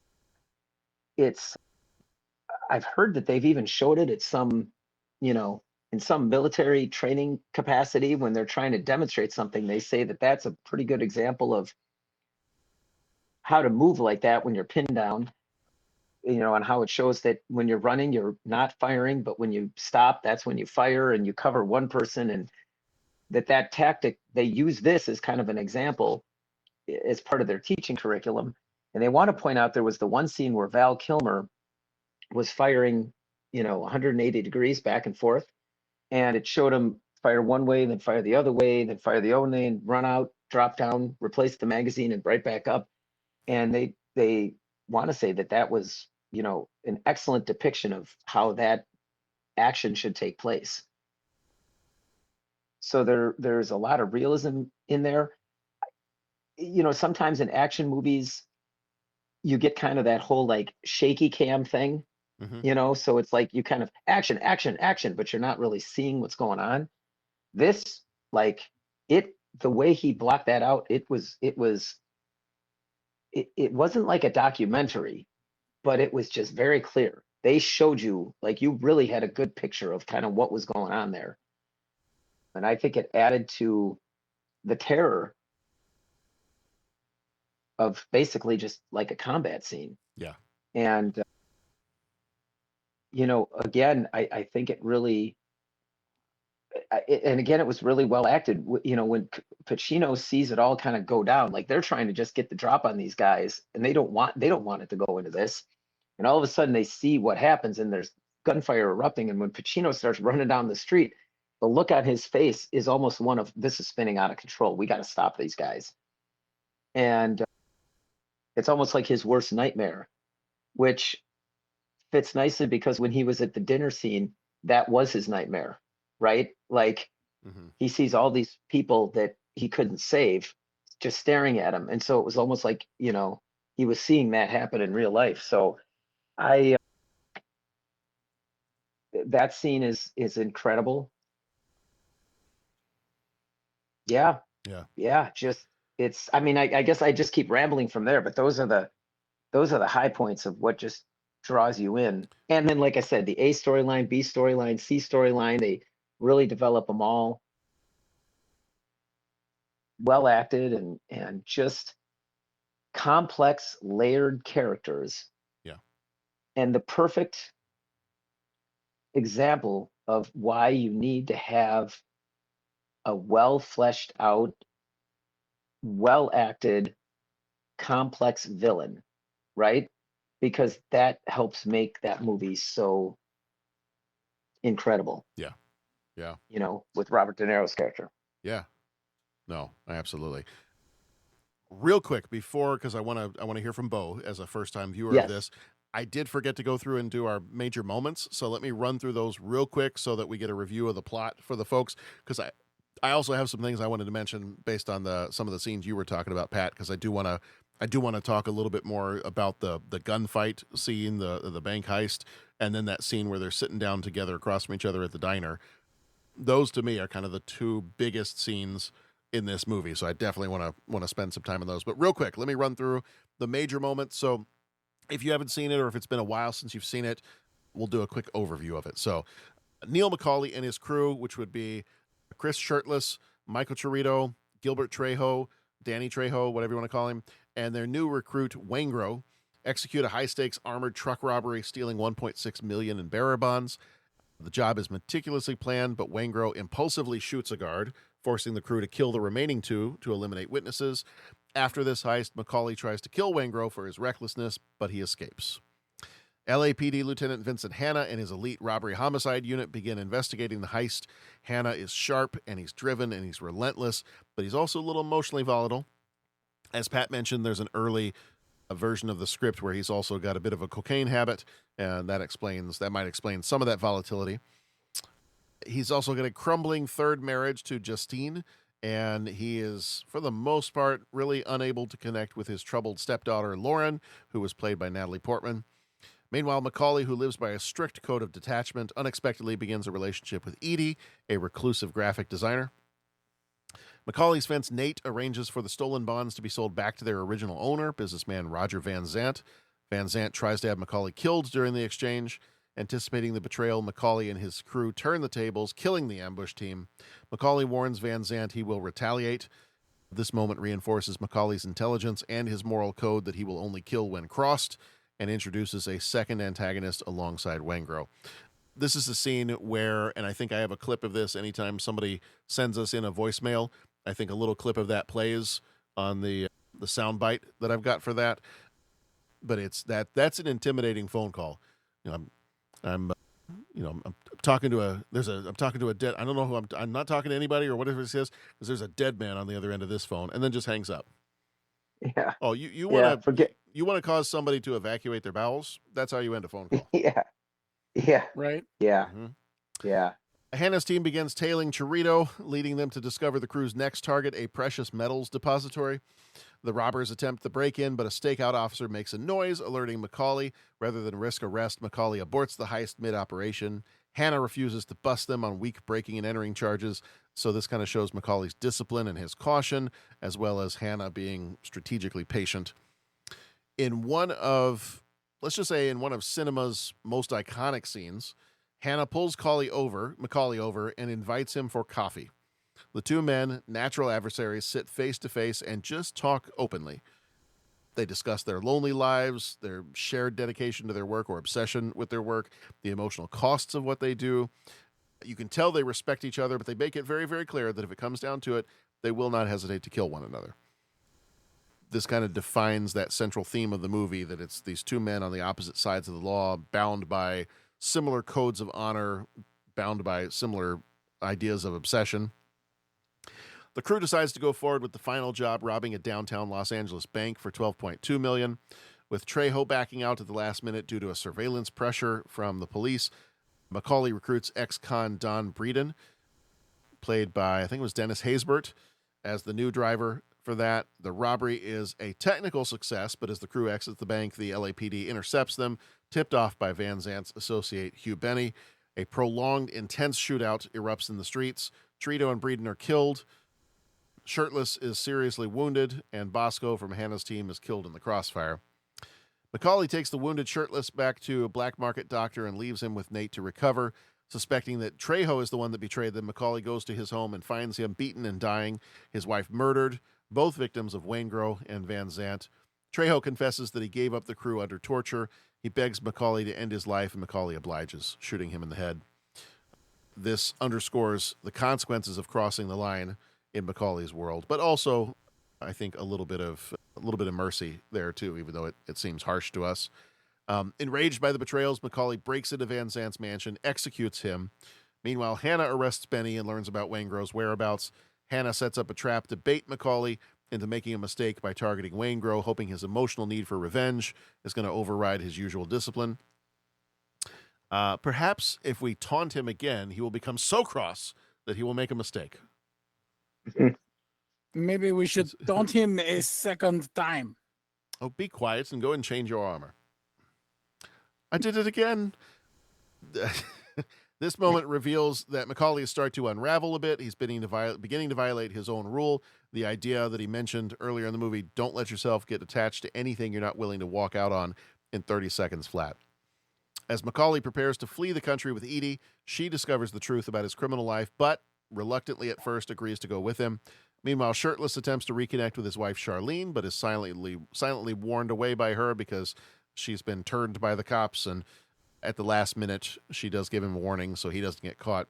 I've heard that they've even showed it at some, in some military training capacity when they're trying to demonstrate something. They say that that's a pretty good example of how to move like that when you're pinned down, and how it shows that when you're running, you're not firing, but when you stop, that's when you fire and you cover one person. And that tactic, they use this as kind of an example as part of their teaching curriculum. And they want to point out there was the one scene where Val Kilmer was firing, 180 degrees back and forth. And it showed him fire one way, then fire the other way, then fire the other way, and run out, drop down, replace the magazine, and right back up. And they want to say that was, an excellent depiction of how that action should take place. So there's a lot of realism in there. Sometimes in action movies, you get kind of that whole like shaky cam thing, so it's like you kind of action, but you're not really seeing what's going on. This, like the way he blocked that out, it wasn't like a documentary, but it was just very clear. They showed you, like, you really had a good picture of kind of what was going on there. And I think it added to the terror of basically just like a combat scene. Yeah. And, again, I think it really, and again, it was really well acted. When Pacino sees it all kind of go down, like they're trying to just get the drop on these guys, and they don't want it to go into this. And all of a sudden, they see what happens, and there's gunfire erupting. And when Pacino starts running down the street, the look on his face is almost one of, this is spinning out of control. We got to stop these guys. And it's almost like his worst nightmare, which fits nicely because when he was at the dinner scene, that was his nightmare, right? Like he sees all these people that he couldn't save just staring at him. And so it was almost like, he was seeing that happen in real life. So that scene is incredible. Yeah. Just I guess I just keep rambling from there, but those are the high points of what just draws you in. And then, like I said, the A storyline, B storyline, C storyline, they really develop them all. Well acted and just complex, layered characters. Yeah. And the perfect example of why you need to have a well fleshed out, well acted, complex villain, right? Because that helps make that movie so incredible. Yeah. With Robert De Niro's character. Yeah. No, absolutely. Real quick before, because I want to hear from Bo as a first time viewer of this. I did forget to go through and do our major moments, so let me run through those real quick so that we get a review of the plot for the folks. Because I also have some things I wanted to mention based on some of the scenes you were talking about, Pat. Because I do want to talk a little bit more about the gunfight scene, the bank heist, and then that scene where they're sitting down together across from each other at the diner. Those to me are kind of the two biggest scenes in this movie, so I definitely want to spend some time on those. But real quick, let me run through the major moments. So if you haven't seen it, or if it's been a while since you've seen it, we'll do a quick overview of it. So Neil McCauley and his crew, which would be Chris Shirtless, Michael Chirito, Gilbert Trejo, Danny Trejo, whatever you want to call him, and their new recruit, Waingro, execute a high-stakes armored truck robbery, stealing $1.6 million in bearer bonds. The job is meticulously planned, but Waingro impulsively shoots a guard, forcing the crew to kill the remaining two to eliminate witnesses. After this heist, McCauley tries to kill Waingro for his recklessness, but he escapes. LAPD Lieutenant Vincent Hanna and his elite robbery homicide unit begin investigating the heist. Hanna is sharp, and he's driven, and he's relentless, but he's also a little emotionally volatile. As Pat mentioned, there's an early version of the script where he's also got a bit of a cocaine habit, and that might explain some of that volatility. He's also got a crumbling third marriage to Justine, and he is, for the most part, really unable to connect with his troubled stepdaughter, Lauren, who was played by Natalie Portman. Meanwhile, McCauley, who lives by a strict code of detachment, unexpectedly begins a relationship with Edie, a reclusive graphic designer. McCauley's fence, Nate, arranges for the stolen bonds to be sold back to their original owner, businessman Roger Van Zant. Van Zant tries to have McCauley killed during the exchange. Anticipating the betrayal, McCauley and his crew turn the tables, killing the ambush team. McCauley warns Van Zant he will retaliate. This moment reinforces McCauley's intelligence and his moral code that he will only kill when crossed, and introduces a second antagonist alongside Waingro. This is a scene where, and I think I have a clip of this anytime somebody sends us in a voicemail, I think a little clip of that plays on the soundbite that I've got for that. But that's an intimidating phone call. I'm talking to a dead, I don't know who I'm not talking to anybody or whatever it says, because there's a dead man on the other end of this phone, and then just hangs up. Yeah. Oh, you want to cause somebody to evacuate their bowels? That's how you end a phone call. Yeah. Right. Yeah. Mm-hmm. Yeah. Hanna's team begins tailing Chirito, leading them to discover the crew's next target, a precious metals depository. The robbers attempt the break-in, but a stakeout officer makes a noise, alerting McCauley. Rather than risk arrest, McCauley aborts the heist mid-operation. Hanna refuses to bust them on weak breaking and entering charges, so this kind of shows McCauley's discipline and his caution, as well as Hanna being strategically patient. Let's just say in one of cinema's most iconic scenes, Hanna pulls McCauley over and invites him for coffee. The two men, natural adversaries, sit face to face and just talk openly. They discuss their lonely lives, their shared dedication to their work or obsession with their work, the emotional costs of what they do. You can tell they respect each other, but they make it very, very clear that if it comes down to it, they will not hesitate to kill one another. This kind of defines that central theme of the movie, that it's these two men on the opposite sides of the law, bound by similar codes of honor, bound by similar ideas of obsession. The crew decides to go forward with the final job, robbing a downtown Los Angeles bank for $12.2 million. With Trejo backing out at the last minute due to a surveillance pressure from the police, Macaulay recruits ex-con Don Breeden, played by, I think it was Dennis Haysbert, as the new driver for that. The robbery is a technical success, but as the crew exits the bank, the LAPD intercepts them, tipped off by Van Zant's associate Hugh Benny. A prolonged, intense shootout erupts in the streets. Trejo and Breeden are killed. Shirtless is seriously wounded, and Bosco from Hannah's team is killed in the crossfire. Macaulay takes the wounded Shirtless back to a black market doctor and leaves him with Nate to recover. Suspecting that Trejo is the one that betrayed them, Macaulay goes to his home and finds him beaten and dying, his wife murdered, both victims of Waingro and Van Zant. Trejo confesses that he gave up the crew under torture. He begs Macaulay to end his life, and Macaulay obliges, shooting him in the head. This underscores the consequences of crossing the line in Macaulay's world, but also, I think, a little bit of mercy there too, even though it seems harsh to us. Enraged by the betrayals, Macaulay breaks into Van Zant's mansion, executes him. Meanwhile, Hannah arrests Benny and learns about Waingro's whereabouts. Hannah sets up a trap to bait Macaulay into making a mistake by targeting Waingro, hoping his emotional need for revenge is going to override his usual discipline. Perhaps if we taunt him again, he will become so cross that he will make a mistake. Maybe we should taunt him a second time. Oh, be quiet and go and change your armor. I did it again. This moment reveals that Macaulay is starting to unravel a bit. He's beginning to violate his own rule. The idea that he mentioned earlier in the movie, don't let yourself get attached to anything you're not willing to walk out on in 30 seconds flat. As Macaulay prepares to flee the country with Edie, she discovers the truth about his criminal life, but reluctantly at first agrees to go with him. Meanwhile, Shirtless attempts to reconnect with his wife Charlene, but is silently warned away by her because she's been turned by the cops, and at the last minute, she does give him a warning so he doesn't get caught.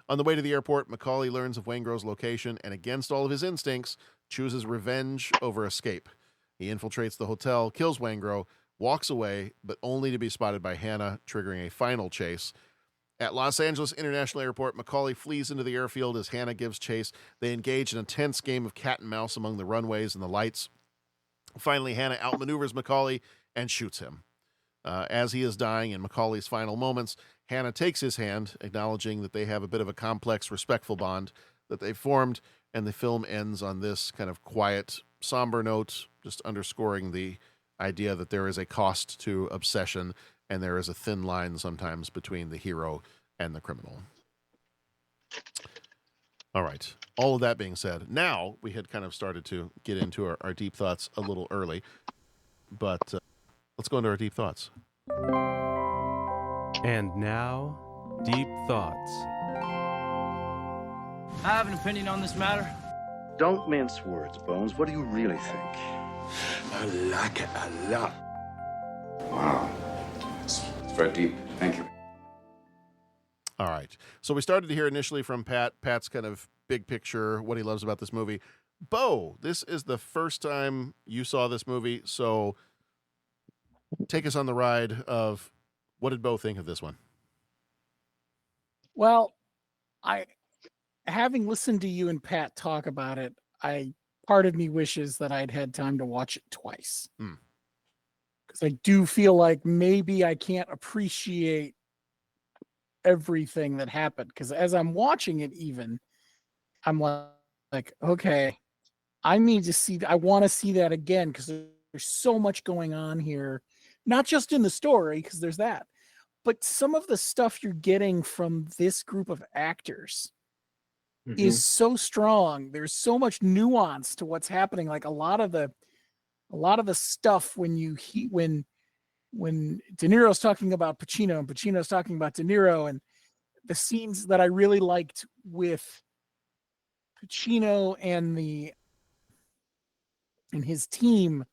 On the way to the airport, Macaulay learns of Waingro's location and, against all of his instincts, chooses revenge over escape. He infiltrates the hotel, kills Waingro, walks away, but only to be spotted by Hannah, triggering a final chase. At Los Angeles International Airport, Macaulay flees into the airfield as Hannah gives chase. They engage in a tense game of cat and mouse among the runways and the lights. Finally, Hannah outmaneuvers Macaulay and shoots him. As he is dying in Macaulay's final moments, Hannah takes his hand, acknowledging that they have a bit of a complex, respectful bond that they've formed, and the film ends on this kind of quiet, somber note, just underscoring the idea that there is a cost to obsession and there is a thin line sometimes between the hero and the criminal. All right. All of that being said, now we had kind of started to get into our deep thoughts a little early, but let's go into our deep thoughts. And now, deep thoughts. I have an opinion on this matter. Don't mince words, Bones. What do you really think? I like it a lot. Wow. It's very deep. Thank you. All right. So we started to hear initially from Pat. Pat's kind of big picture, what he loves about this movie. Bo, this is the first time you saw this movie, so take us on the ride of what did Bo think of this one? Well, having listened to you and Pat talk about it, part of me wishes that I'd had time to watch it twice. Because I do feel like maybe I can't appreciate everything that happened. Because as I'm watching it, even I'm like, okay, I want to see that again because there's so much going on here, not just in the story, because there's that, but some of the stuff you're getting from this group of actors is so strong. There's so much nuance to what's happening. Like a lot of the stuff when De Niro's talking about Pacino and Pacino's talking about De Niro, and the scenes that I really liked with Pacino and his team,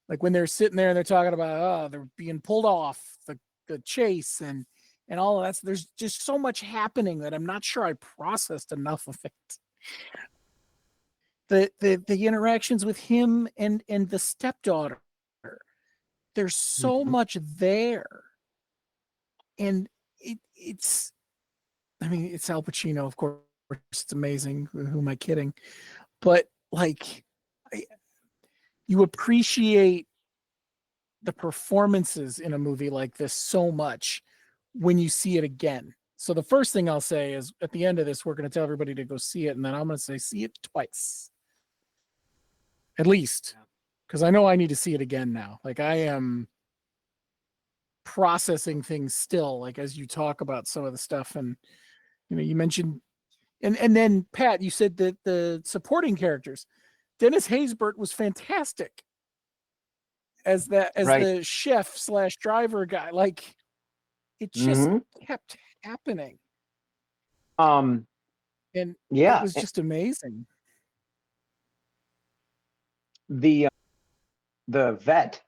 like when they're sitting there and they're talking about they're being pulled off the chase and all of that. There's just so much happening that I'm not sure I processed enough of it. The interactions with him and the stepdaughter, there's so much there, and it's I mean, it's Al Pacino, of course. It's amazing. Who am I kidding? But like, you appreciate the performances in a movie like this so much when you see it again. So the first thing I'll say is, at the end of this, we're going to tell everybody to go see it, and then I'm going to say, see it twice, at least, because I know I need to see it again now. Like, I am processing things still, like as you talk about some of the stuff, and you mentioned, and then Pat, you said that the supporting characters, Dennis Haysbert was fantastic as the chef / driver guy. Like, it just kept happening. And it was just amazing. The vet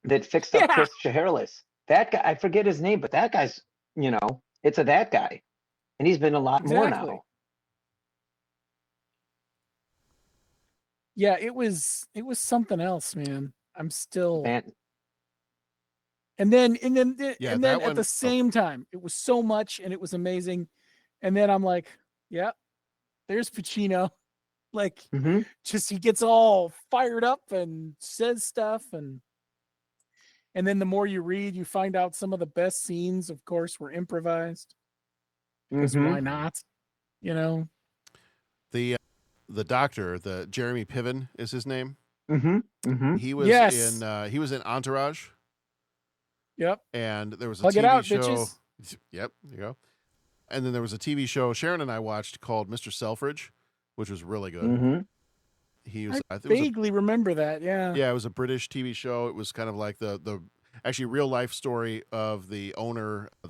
that fixed up Chris Shaharlis, that guy, I forget his name, but that guy's, it's that guy, and he's been a lot more now. Yeah, it was something else, man. I'm still. And then at the same time, it was so much and it was amazing. And then I'm like, yeah, there's Pacino. Like, just he gets all fired up and says stuff, and then the more you read, you find out some of the best scenes, of course, were improvised. Because why not? The doctor, the Jeremy Piven is his name. He was he was in Entourage. Yep. And there was a Plug TV it out, show. bitches. Yep, there you go. And then there was a TV show Sharon and I watched called Mr. Selfridge, which was really good. He was. I vaguely remember that. Yeah. Yeah, it was a British TV show. It was kind of like the actually real life story of the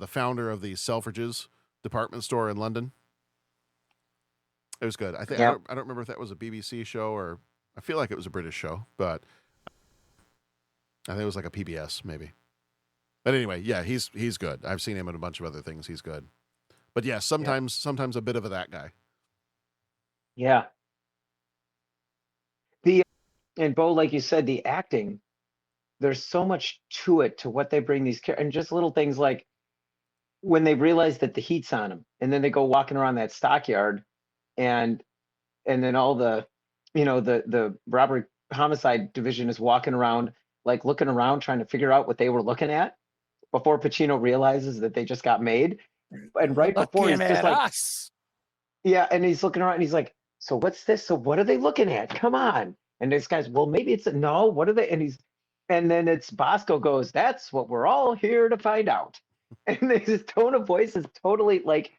founder of the Selfridges department store in London. It was good. I think I don't remember if that was a BBC show or I feel like it was a British show, but I think it was like a PBS maybe. But anyway, yeah, he's good. I've seen him in a bunch of other things. He's good. But yeah, sometimes a bit of that guy. Yeah. And Bo, like you said, the acting, there's so much to it, to what they bring these characters, and just little things like when they realize that the heat's on them, and then they go walking around that stockyard, and then all the robbery homicide division is walking around, like looking around, trying to figure out what they were looking at before Pacino realizes that they just got made. And right before he's just like, yeah, and he's looking around and he's like, so what's this? So what are they looking at? Come on. And this guy's, well, maybe it's no, what are they? And then it's Bosco goes, that's what we're all here to find out. And his tone of voice is totally like,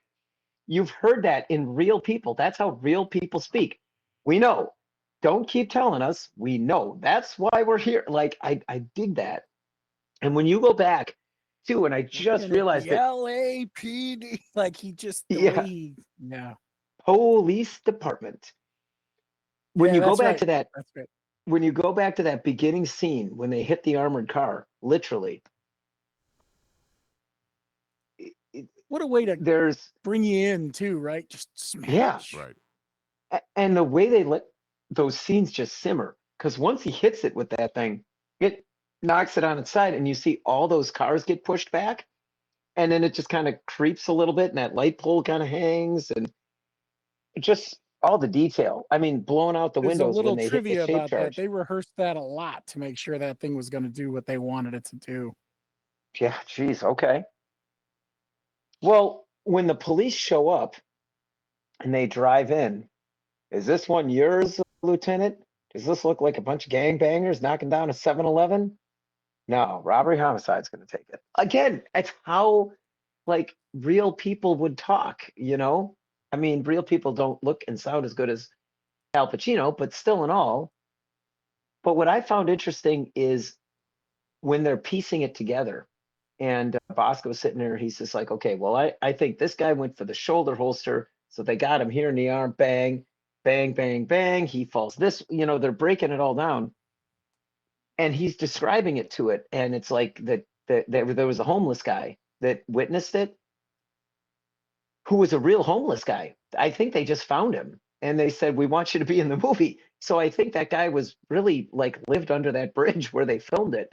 you've heard that in real people. That's how real people speak. We know. Don't keep telling us. We know. That's why we're here. Like, I dig that. And when you go back too, and I just realized that LAPD, like he just police department. When you go back to that, that's right. When you go back to that beginning scene when they hit the armored car, literally. What a way to bring you in too, right? Just smash. Yeah, right. And the way they let those scenes just simmer, because once he hits it with that thing, it knocks it on its side, and you see all those cars get pushed back, and then it just kind of creeps a little bit, and that light pole kind of hangs, and just all the detail. I mean, blowing out the windows when they hit the shape about charge. That. They rehearsed that a lot to make sure that thing was going to do what they wanted it to do. Yeah, geez, okay. Well, when the police show up and they drive in, is this one yours, Lieutenant? Does this look like a bunch of gangbangers knocking down a 7-Eleven? No, robbery homicide's going to take it. Again, it's how like real people would talk, I mean, real people don't look and sound as good as Al Pacino, but still in all. But what I found interesting is when they're piecing it together, and Bosco's sitting there, he's just like, okay, well, I think this guy went for the shoulder holster So they got him here in the arm, bang, bang, bang, bang. He falls this, they're breaking it all down. And he's describing it to it. And it's like there was a homeless guy that witnessed it, who was a real homeless guy. I think they just found him and they said, we want you to be in the movie. So I think that guy was really like lived under that bridge where they filmed it.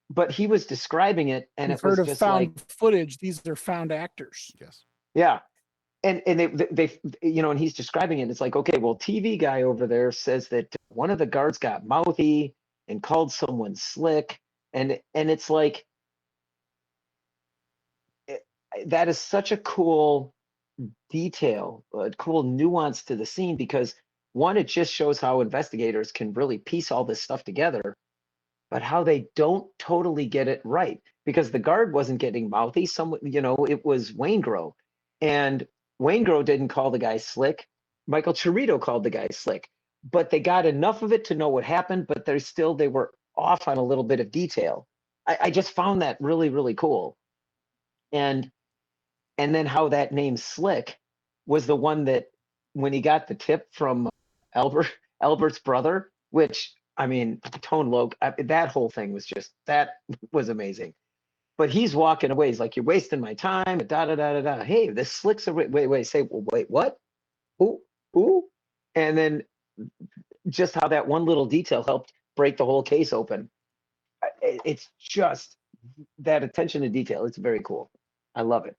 But he was describing it, and You've it was heard of just found like footage. These are found actors. Yes. Yeah. And they and he's describing it. It's like, okay, well, TV guy over there says that one of the guards got mouthy and called someone slick. And it's like, that is such a cool detail, a cool nuance to the scene, because one, it just shows how investigators can really piece all this stuff together, but how they don't totally get it right, because the guard wasn't getting mouthy. It was Waingro, and Waingro didn't call the guy slick. Michael Chirito called the guy slick, but they got enough of it to know what happened, but they were off on a little bit of detail. I just found that really, really cool. And then how that name Slick was the one that, when he got the tip from Albert's brother, which, I mean, Tone Loc, that whole thing that was amazing. But he's walking away. He's like, you're wasting my time. Da da da da da. Hey, this Slick's a wait, what? Who? And then just how that one little detail helped break the whole case open. It's just that attention to detail. It's very cool. I love it.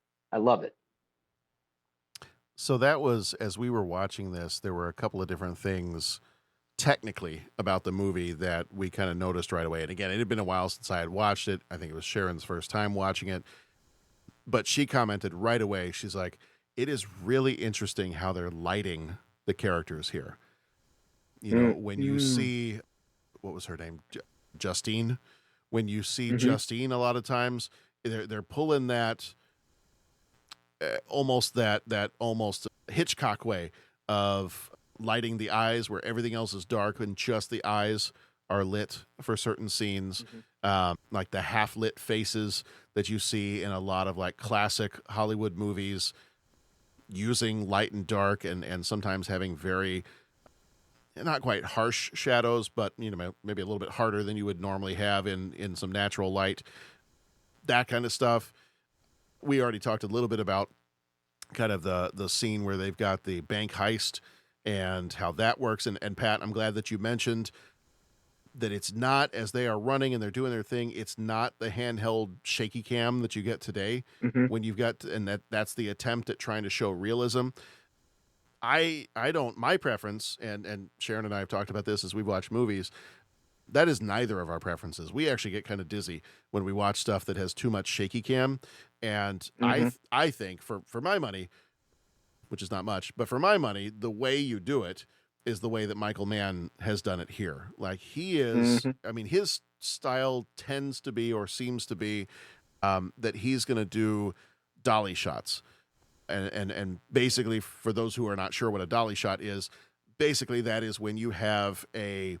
So that was, as we were watching this, there were a couple of different things technically about the movie that we kind of noticed right away. And again, it had been a while since I had watched it. I think it was Sharon's first time watching it. But she commented right away, she's like, it is really interesting how they're lighting the characters here. When you see, what was her name? Justine. When you see Justine, a lot of times they're pulling that almost Hitchcock way of lighting the eyes where everything else is dark and just the eyes are lit for certain scenes. Like the half lit faces that you see in a lot of like classic Hollywood movies, using light and dark and sometimes having very, not quite harsh shadows, but maybe a little bit harder than you would normally have in some natural light, that kind of stuff. We already talked a little bit about kind of the scene where they've got the bank heist and how that works. And Pat, I'm glad that you mentioned that it's not, as they are running and they're doing their thing, it's not the handheld shaky cam that you get today when you've got, and that's the attempt at trying to show realism. I don't, my preference, and Sharon and I have talked about this as we've watched movies, that is neither of our preferences. We actually get kind of dizzy when we watch stuff that has too much shaky cam. And I think for my money, which is not much, but for my money, the way you do it is the way that Michael Mann has done it here. Like he is, I mean, his style tends to be, or seems to be, that he's going to do dolly shots. And basically, for those who are not sure what a dolly shot is, basically that is when you have a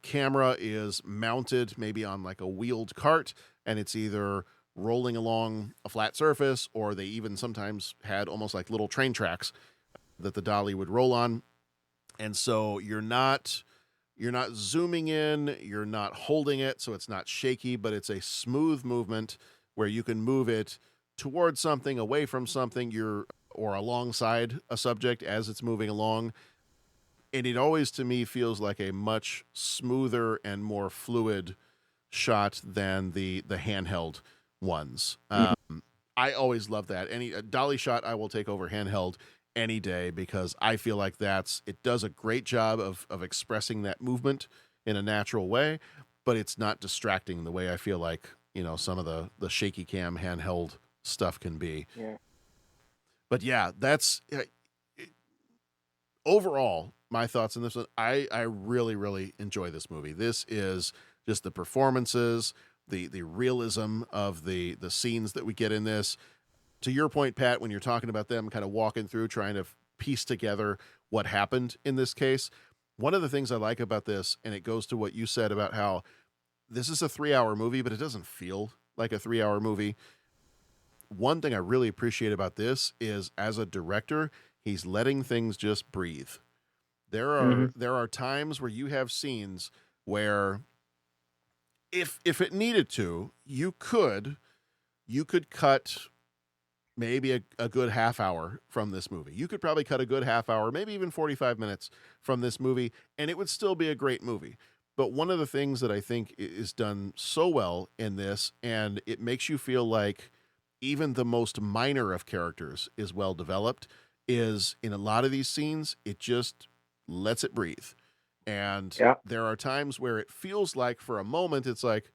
camera is mounted maybe on like a wheeled cart, and it's either rolling along a flat surface, or they even sometimes had almost like little train tracks that the dolly would roll on. And so you're not zooming in, you're not holding it, so it's not shaky, but it's a smooth movement where you can move it towards something, away from something, or alongside a subject as it's moving along. And it always, to me, feels like a much smoother and more fluid shot than the handheld ones. I always love that. Any dolly shot I will take over handheld any day, because I feel like it does a great job of expressing that movement in a natural way, but it's not distracting the way I feel like, some of the shaky cam handheld stuff can be. Yeah. But yeah, that's overall my thoughts on this one. I really, really enjoy this movie. This is just the performances, the realism of the scenes that we get in this. To your point, Pat, when you're talking about them kind of walking through, trying to piece together what happened in this case, one of the things I like about this, and it goes to what you said about how this is a 3-hour movie, but it doesn't feel like a 3-hour movie. one thing I really appreciate about this is, as a director, he's letting things just breathe. There are times where you have scenes where if it needed to, you could cut maybe a good half hour from this movie. You could probably cut a good half hour, maybe even 45 minutes from this movie, and it would still be a great movie. But one of the things that I think is done so well in this, and it makes you feel like even the most minor of characters is well developed, is in a lot of these scenes, it just lets it breathe. And there are times where it feels like for a moment, it's like,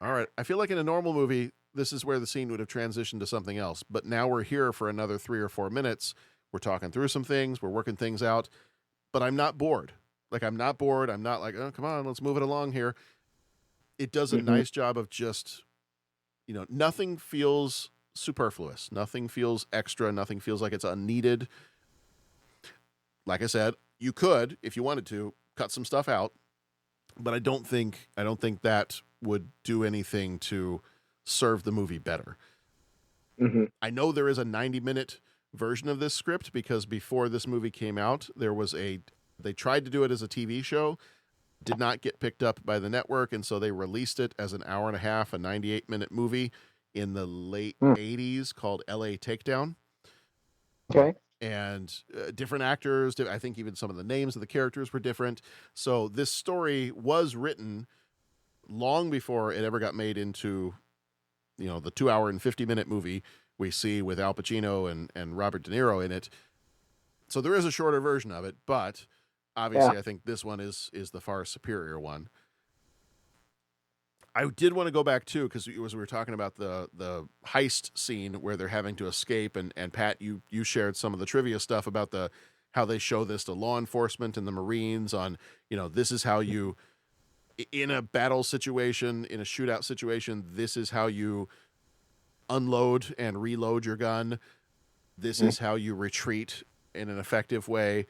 all right, I feel like in a normal movie, this is where the scene would have transitioned to something else. But now we're here for another 3 or 4 minutes. We're talking through some things. We're working things out. But I'm not bored. Like, I'm not bored. I'm not like, oh, come on, let's move it along here. It does a nice job of just, nothing feels superfluous. Nothing feels extra. Nothing feels like it's unneeded. Like I said, you could, if you wanted to, cut some stuff out. But I don't think that would do anything to serve the movie better. I know there is a 90-minute version of this script because before this movie came out, they tried to do it as a TV show, did not get picked up by the network, and so they released it as an hour and a half, a 98-minute movie in the late 80s called LA Takedown. Okay. And different actors, I think even some of the names of the characters were different. So this story was written long before it ever got made into, the 2 hour and 50-minute movie we see with Al Pacino and Robert De Niro in it. So there is a shorter version of it, but obviously I think this one is the far superior one. I did want to go back too, because we were talking about the heist scene where they're having to escape, and Pat, you shared some of the trivia stuff about how they show this to law enforcement and the Marines on, this is how you, in a battle situation, in a shootout situation, this is how you unload and reload your gun. This is how you retreat in an effective way.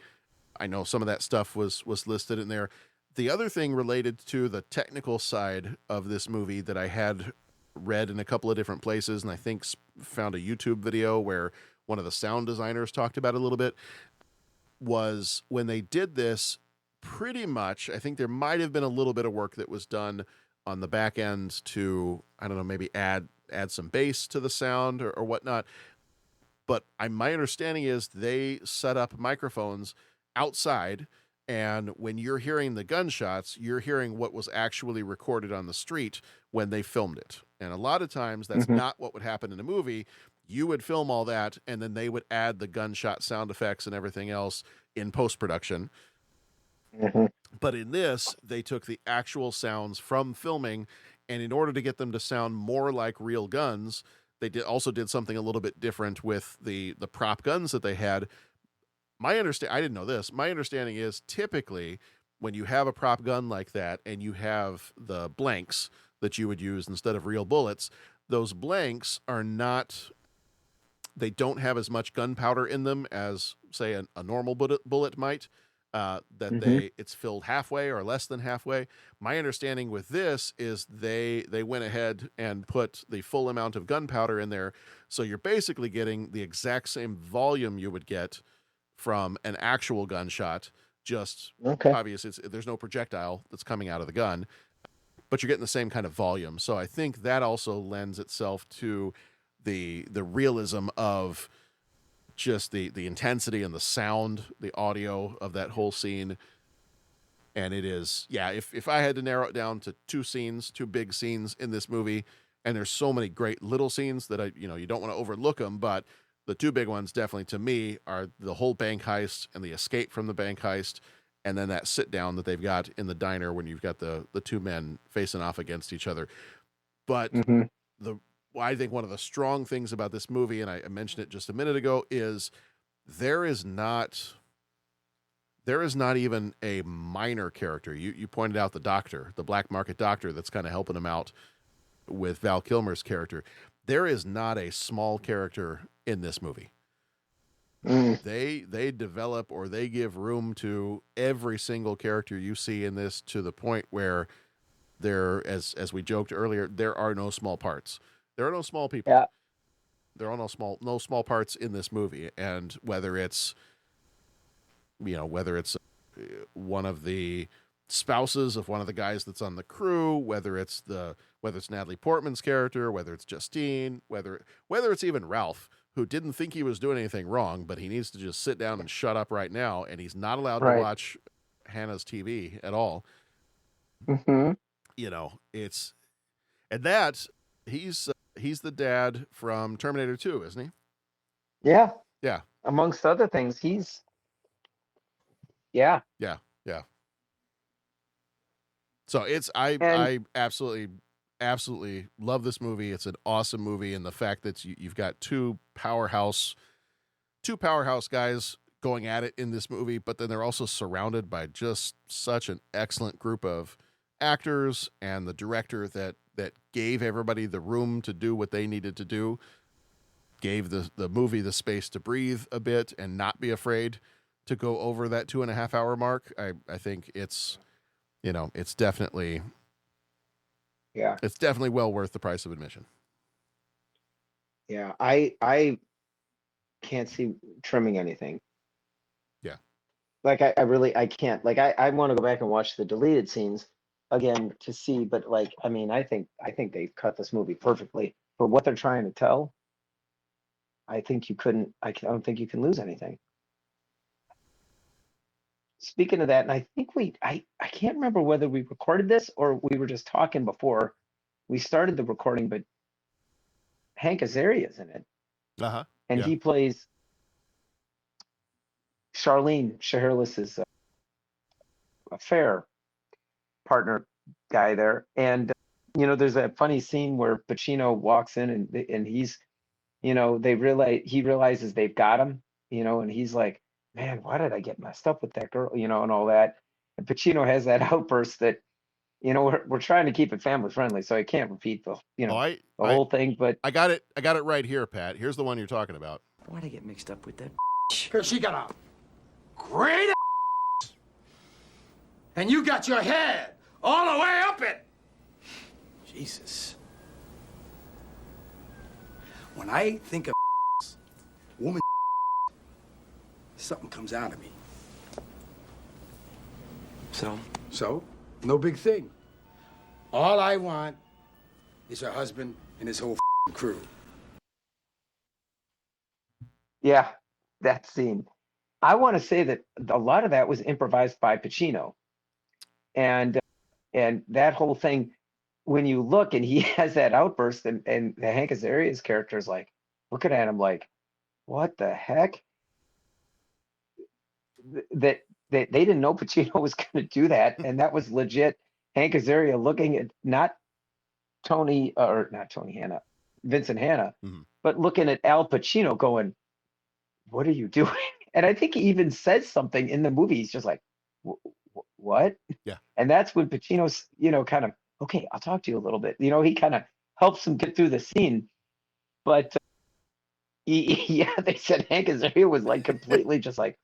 I know some of that stuff was listed in there. The other thing related to the technical side of this movie that I had read in a couple of different places, and I think found a YouTube video where one of the sound designers talked about it a little bit, was when they did this, pretty much, I think there might have been a little bit of work that was done on the back end to, I don't know, maybe add some bass to the sound or whatnot. But my understanding is they set up microphones outside, and when you're hearing the gunshots, you're hearing what was actually recorded on the street when they filmed it. And a lot of times that's not what would happen in a movie. You would film all that, and then they would add the gunshot sound effects and everything else in post-production. But in this, they took the actual sounds from filming, and in order to get them to sound more like real guns, they also did something a little bit different with the prop guns that they had. I didn't know this. My understanding is typically when you have a prop gun like that and you have the blanks that you would use instead of real bullets, those blanks they don't have as much gunpowder in them as, say, a normal bullet might. It's filled halfway or less than halfway. My understanding with this is they went ahead and put the full amount of gunpowder in there, so you're basically getting the exact same volume you would get from an actual gunshot. Just obviously there's no projectile that's coming out of the gun, but you're getting the same kind of volume. So I think that also lends itself to the realism of just the intensity and the sound, the audio of that whole scene. And it is, if I had to narrow it down to two big scenes in this movie, and there's so many great little scenes that you don't want to overlook them, but the two big ones definitely to me are the whole bank heist and the escape from the bank heist, and then that sit down that they've got in the diner when you've got the two men facing off against each other. But I think one of the strong things about this movie, and I mentioned it just a minute ago, is there is not even a minor character. You pointed out the doctor, the black market doctor that's kind of helping him out with Val Kilmer's character. There is not a small character in this movie. They develop, or they give room to every single character you see in this, to the point where there, as we joked earlier, there are no small parts. There are no small people. There are no small parts in this movie, and whether it's one of the spouses of one of the guys that's on the crew, whether it's Natalie Portman's character, whether it's Justine, whether it's even Ralph, who didn't think he was doing anything wrong, but he needs to just sit down and shut up right now, and he's not allowed to watch Hannah's TV at all. Mm-hmm. He's the dad from Terminator 2, isn't he? Yeah. Yeah. Amongst other things, Yeah. So I absolutely love this movie. It's an awesome movie, and the fact that you've got two powerhouse guys going at it in this movie, but then they're also surrounded by just such an excellent group of actors, and the director that gave everybody the room to do what they needed to do, gave the movie the space to breathe a bit and not be afraid to go over that 2.5 hour mark. I think it's definitely well worth the price of admission. Yeah, I can't see trimming anything. Yeah. Like I can't. Like I want to go back and watch the deleted scenes again to see, but like I mean, I think they've cut this movie perfectly for what they're trying to tell. I don't think you can lose anything. Speaking of that, and I think I can't remember whether we recorded this or we were just talking before we started the recording, but Hank Azaria's in it. Uh-huh. And he plays Charlene Shaharless's affair partner guy there. And, there's a funny scene where Pacino walks in and he's, he realizes they've got him, and he's like, man, why did I get messed up with that girl, and all that. And Pacino has that outburst that, we're trying to keep it family friendly, so I can't repeat the whole thing. But I got it right here, Pat. Here's the one you're talking about. Why'd I get mixed up with that? Because she got a great and you got your head all the way up it. Jesus. When I think of woman, something comes out of me. So, no big thing. All I want is her husband and his whole crew. yeah, that scene. I want to say that a lot of that was improvised by Pacino, and that whole thing. When you look and he has that outburst, and the Hank Azaria's character is like looking at him like, what the heck? That they didn't know Pacino was going to do that, and that was legit Hank Azaria looking at not Hanna, Vincent Hanna, but looking at Al Pacino going, what are you doing? And I think he even says something in the movie. He's just like, what? Yeah. And that's when Pacino's, kind of, okay, I'll talk to you a little bit. He kind of helps him get through the scene. But they said Hank Azaria was like completely just like,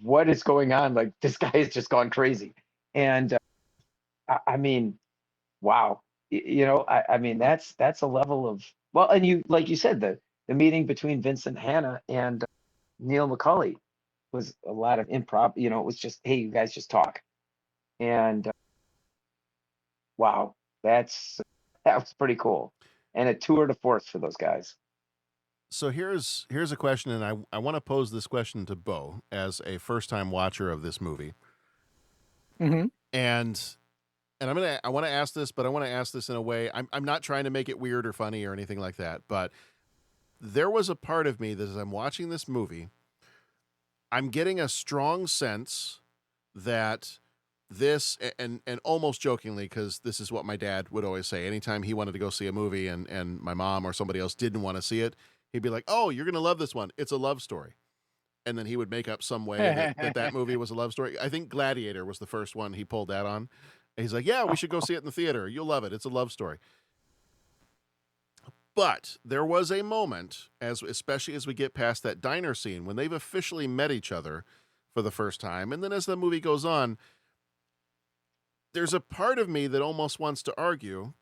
what is going on? Like, this guy has just gone crazy. And I mean, wow. I mean, that's a level of, well, and you, like you said, the meeting between Vincent Hanna and Neil McCauley was a lot of improv. It was just, hey, you guys just talk. And wow, that was pretty cool. And a tour de force for those guys. So here's a question, and I want to pose this question to Bo as a first-time watcher of this movie. Mm-hmm. And I want to ask this, but I want to ask this in a way, I'm not trying to make it weird or funny or anything like that, but there was a part of me that as I'm watching this movie, I'm getting a strong sense that this, and almost jokingly, because this is what my dad would always say, anytime he wanted to go see a movie and my mom or somebody else didn't want to see it, he'd be like, oh, you're going to love this one. It's a love story. And then he would make up some way that movie was a love story. I think Gladiator was the first one he pulled that on. And he's like, yeah, we should go see it in the theater. You'll love it. It's a love story. But there was a moment, especially as we get past that diner scene, when they've officially met each other for the first time. And then as the movie goes on, there's a part of me that almost wants to argue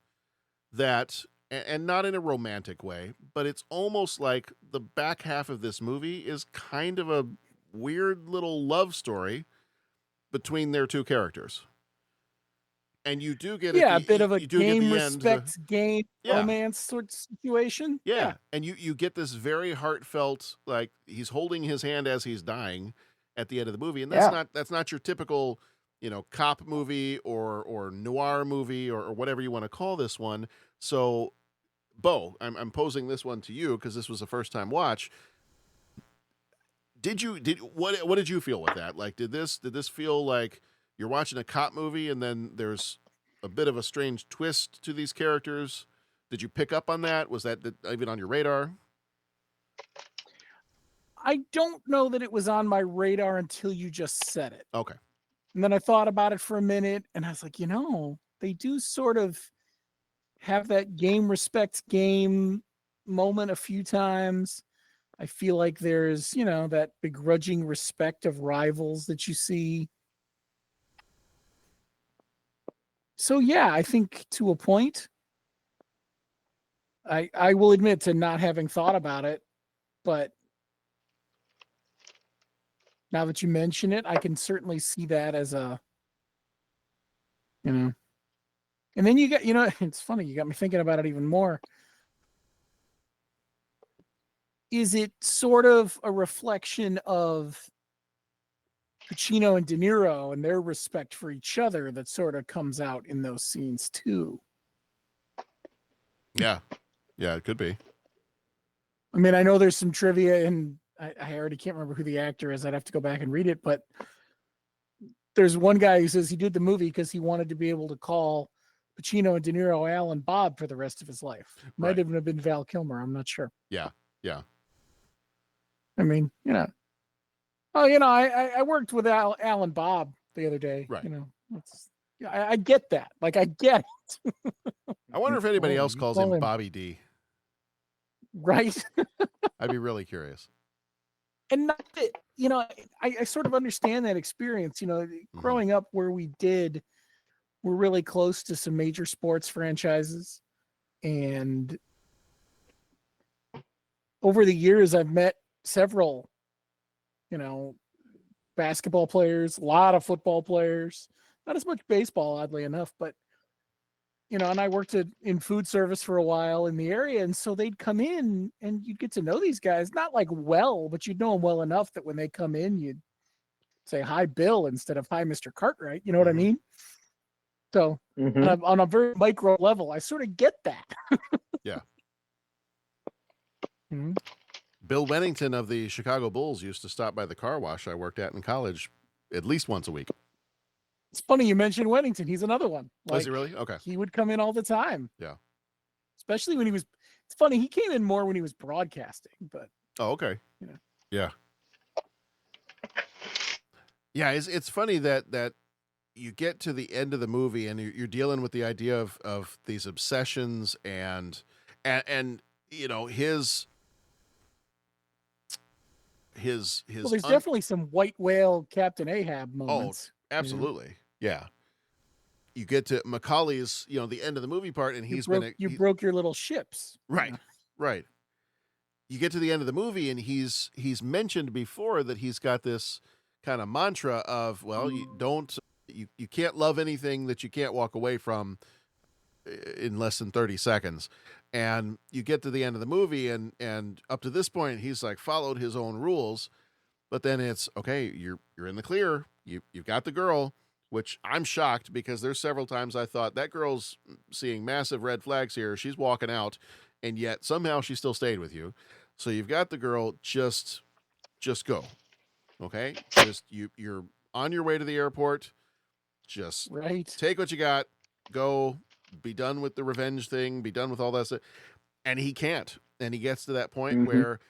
that and not in a romantic way, but it's almost like the back half of this movie is kind of a weird little love story between their two characters. And you do get a bit of a you do get game the end, respects game Yeah. romance sort of situation. yeah, and you get this very heartfelt, like he's holding his hand as he's dying at the end of the movie, and that's not your typical, cop movie or noir movie or whatever you want to call this one. So, Bo, I'm posing this one to you because this was a first time watch. What did you feel with that? Like, did this feel like you're watching a cop movie and then there's a bit of a strange twist to these characters? Did you pick up on that? Was that even on your radar? I don't know that it was on my radar until you just said it. Okay. And then I thought about it for a minute and I was like, they do sort of have that game respects game moment a few times. I feel like there's, that begrudging respect of rivals that you see. So yeah, I think to a point, I will admit to not having thought about it, but now that you mention it, I can certainly see that as a, And then you got, it's funny, you got me thinking about it even more. Is it sort of a reflection of Pacino and De Niro and their respect for each other that sort of comes out in those scenes too? Yeah, it could be. I mean, I know there's some trivia, and I already can't remember who the actor is. I'd have to go back and read it, but there's one guy who says he did the movie because he wanted to be able to call Pacino and De Niro Al and Bob for the rest of his life. Might even have been Val Kilmer. I'm not sure. Yeah. I mean, I worked with Al and Bob the other day. Right. I get that. Like, I get it. I wonder if anybody else calls him Bobby D. Right. I'd be really curious. And not that, I sort of understand that experience. Growing up where we're really close to some major sports franchises. And over the years, I've met several, basketball players, a lot of football players, not as much baseball, oddly enough, but, and I worked in food service for a while in the area. And so they'd come in and you'd get to know these guys, not like well, but you'd know them well enough that when they come in, you'd say, "Hi, Bill," instead of "Hi, Mr. Cartwright." You know what I mean? So on a very micro level, I sort of get that. Yeah. Mm-hmm. Bill Wennington of the Chicago Bulls used to stop by the car wash I worked at in college at least once a week. It's funny you mentioned Wennington. He's another one. Was he really? Okay. He would come in all the time. Yeah. Especially when he was, it's funny, he came in more when he was broadcasting, but. Oh, okay. Yeah. Yeah, it's funny that you get to the end of the movie and you're dealing with the idea of these obsessions and his well, there's definitely some white whale Captain Ahab moments. Oh, absolutely. Yeah. You get to Macaulay's, the end of the movie part, and you broke your little ships. Right. Right. You get to the end of the movie and he's mentioned before that he's got this kind of mantra of, well, you can't love anything that you can't walk away from in less than 30 seconds. And you get to the end of the movie and up to this point, he's like followed his own rules, but then it's okay. You're in the clear. You've got the girl, which I'm shocked because there's several times I thought that girl's seeing massive red flags here. She's walking out and yet somehow she still stayed with you. So you've got the girl, just go. Okay. You're on your way to the airport. Just take what you got, go. Be done with the revenge thing, be done with all that stuff. And he can't. And he gets to that point where,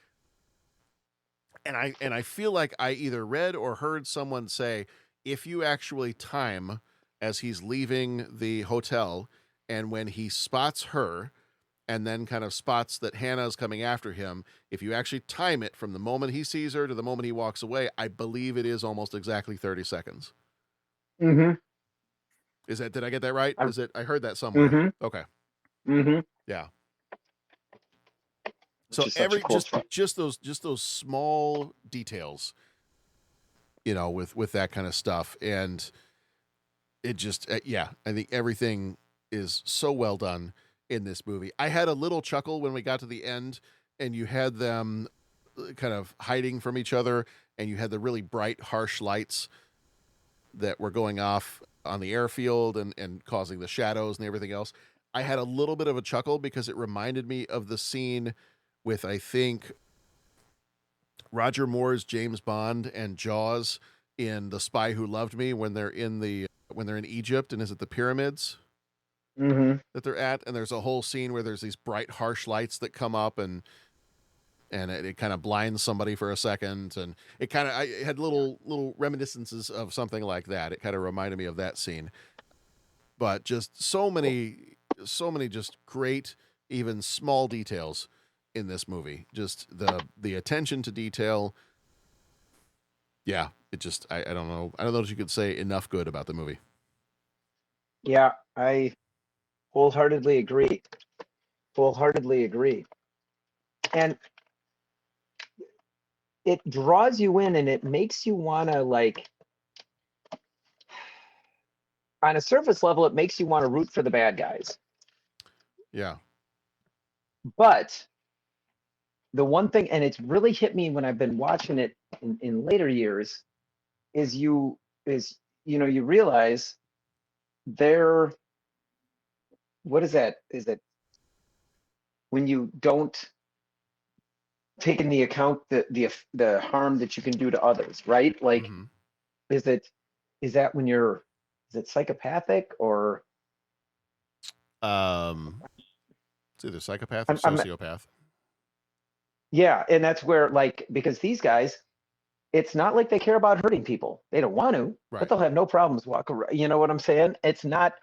and I feel like I either read or heard someone say, if you actually time as he's leaving the hotel and when he spots her and then kind of spots that Hannah's coming after him, if you actually time it from the moment he sees her to the moment he walks away, I believe it is almost exactly 30 seconds. Mm-hmm. Did I get that right? I heard that somewhere. Okay. Mm-hmm. Yeah. So is such a cool just those small details, you know, with that kind of stuff, and it just yeah, I think everything is so well done in this movie. I had a little chuckle when we got to the end, and you had them kind of hiding from each other, and you had the really bright, harsh lights that were going off on the airfield and causing the shadows and everything else. I had a little bit of a chuckle because it reminded me of the scene with, I think, Roger Moore's James Bond and Jaws in The Spy Who Loved Me when they're in Egypt, and is it the pyramids that they're at? And there's a whole scene where there's these bright, harsh lights that come up, and it kind of blinds somebody for a second, and it had little reminiscences of something like that. It kind of reminded me of that scene, but just so many just great, even small details in this movie. Just the attention to detail. Yeah, it just I don't know if you could say enough good about the movie. Yeah, I wholeheartedly agree. And it draws you in, and it makes you want to, like, on a surface level, it makes you want to root for the bad guys. Yeah. But the one thing, and it's really hit me when I've been watching it in later years, is you realize what is that? Is it when you don't take into account the harm that you can do to others, right? Like, is that when is it psychopathic or? It's either psychopath or sociopath. Yeah, and that's where, like, because these guys, it's not like they care about hurting people. They don't want to, but they'll have no problems walking around. You know what I'm saying? It's not,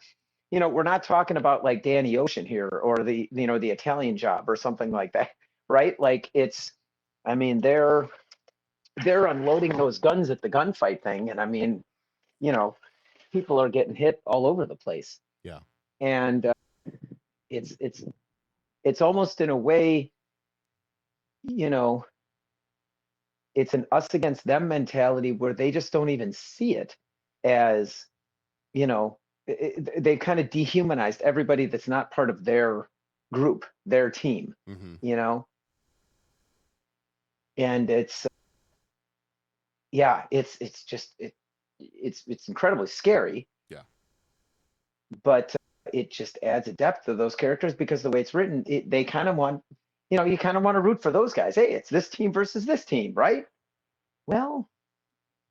we're not talking about like Danny Ocean here, or the Italian Job or something like that, right? Like, they're unloading those guns at the gunfight thing, and people are getting hit all over the place. Yeah. And it's almost, in a way, it's an us against them mentality where they just don't even see it as, they've kind of dehumanized everybody that's not part of their group, their team, and it's incredibly scary. Yeah. But it just adds a depth to those characters, because the way it's written, they kind of want, you kind of want to root for those guys. Hey, it's this team versus this team, right? Well,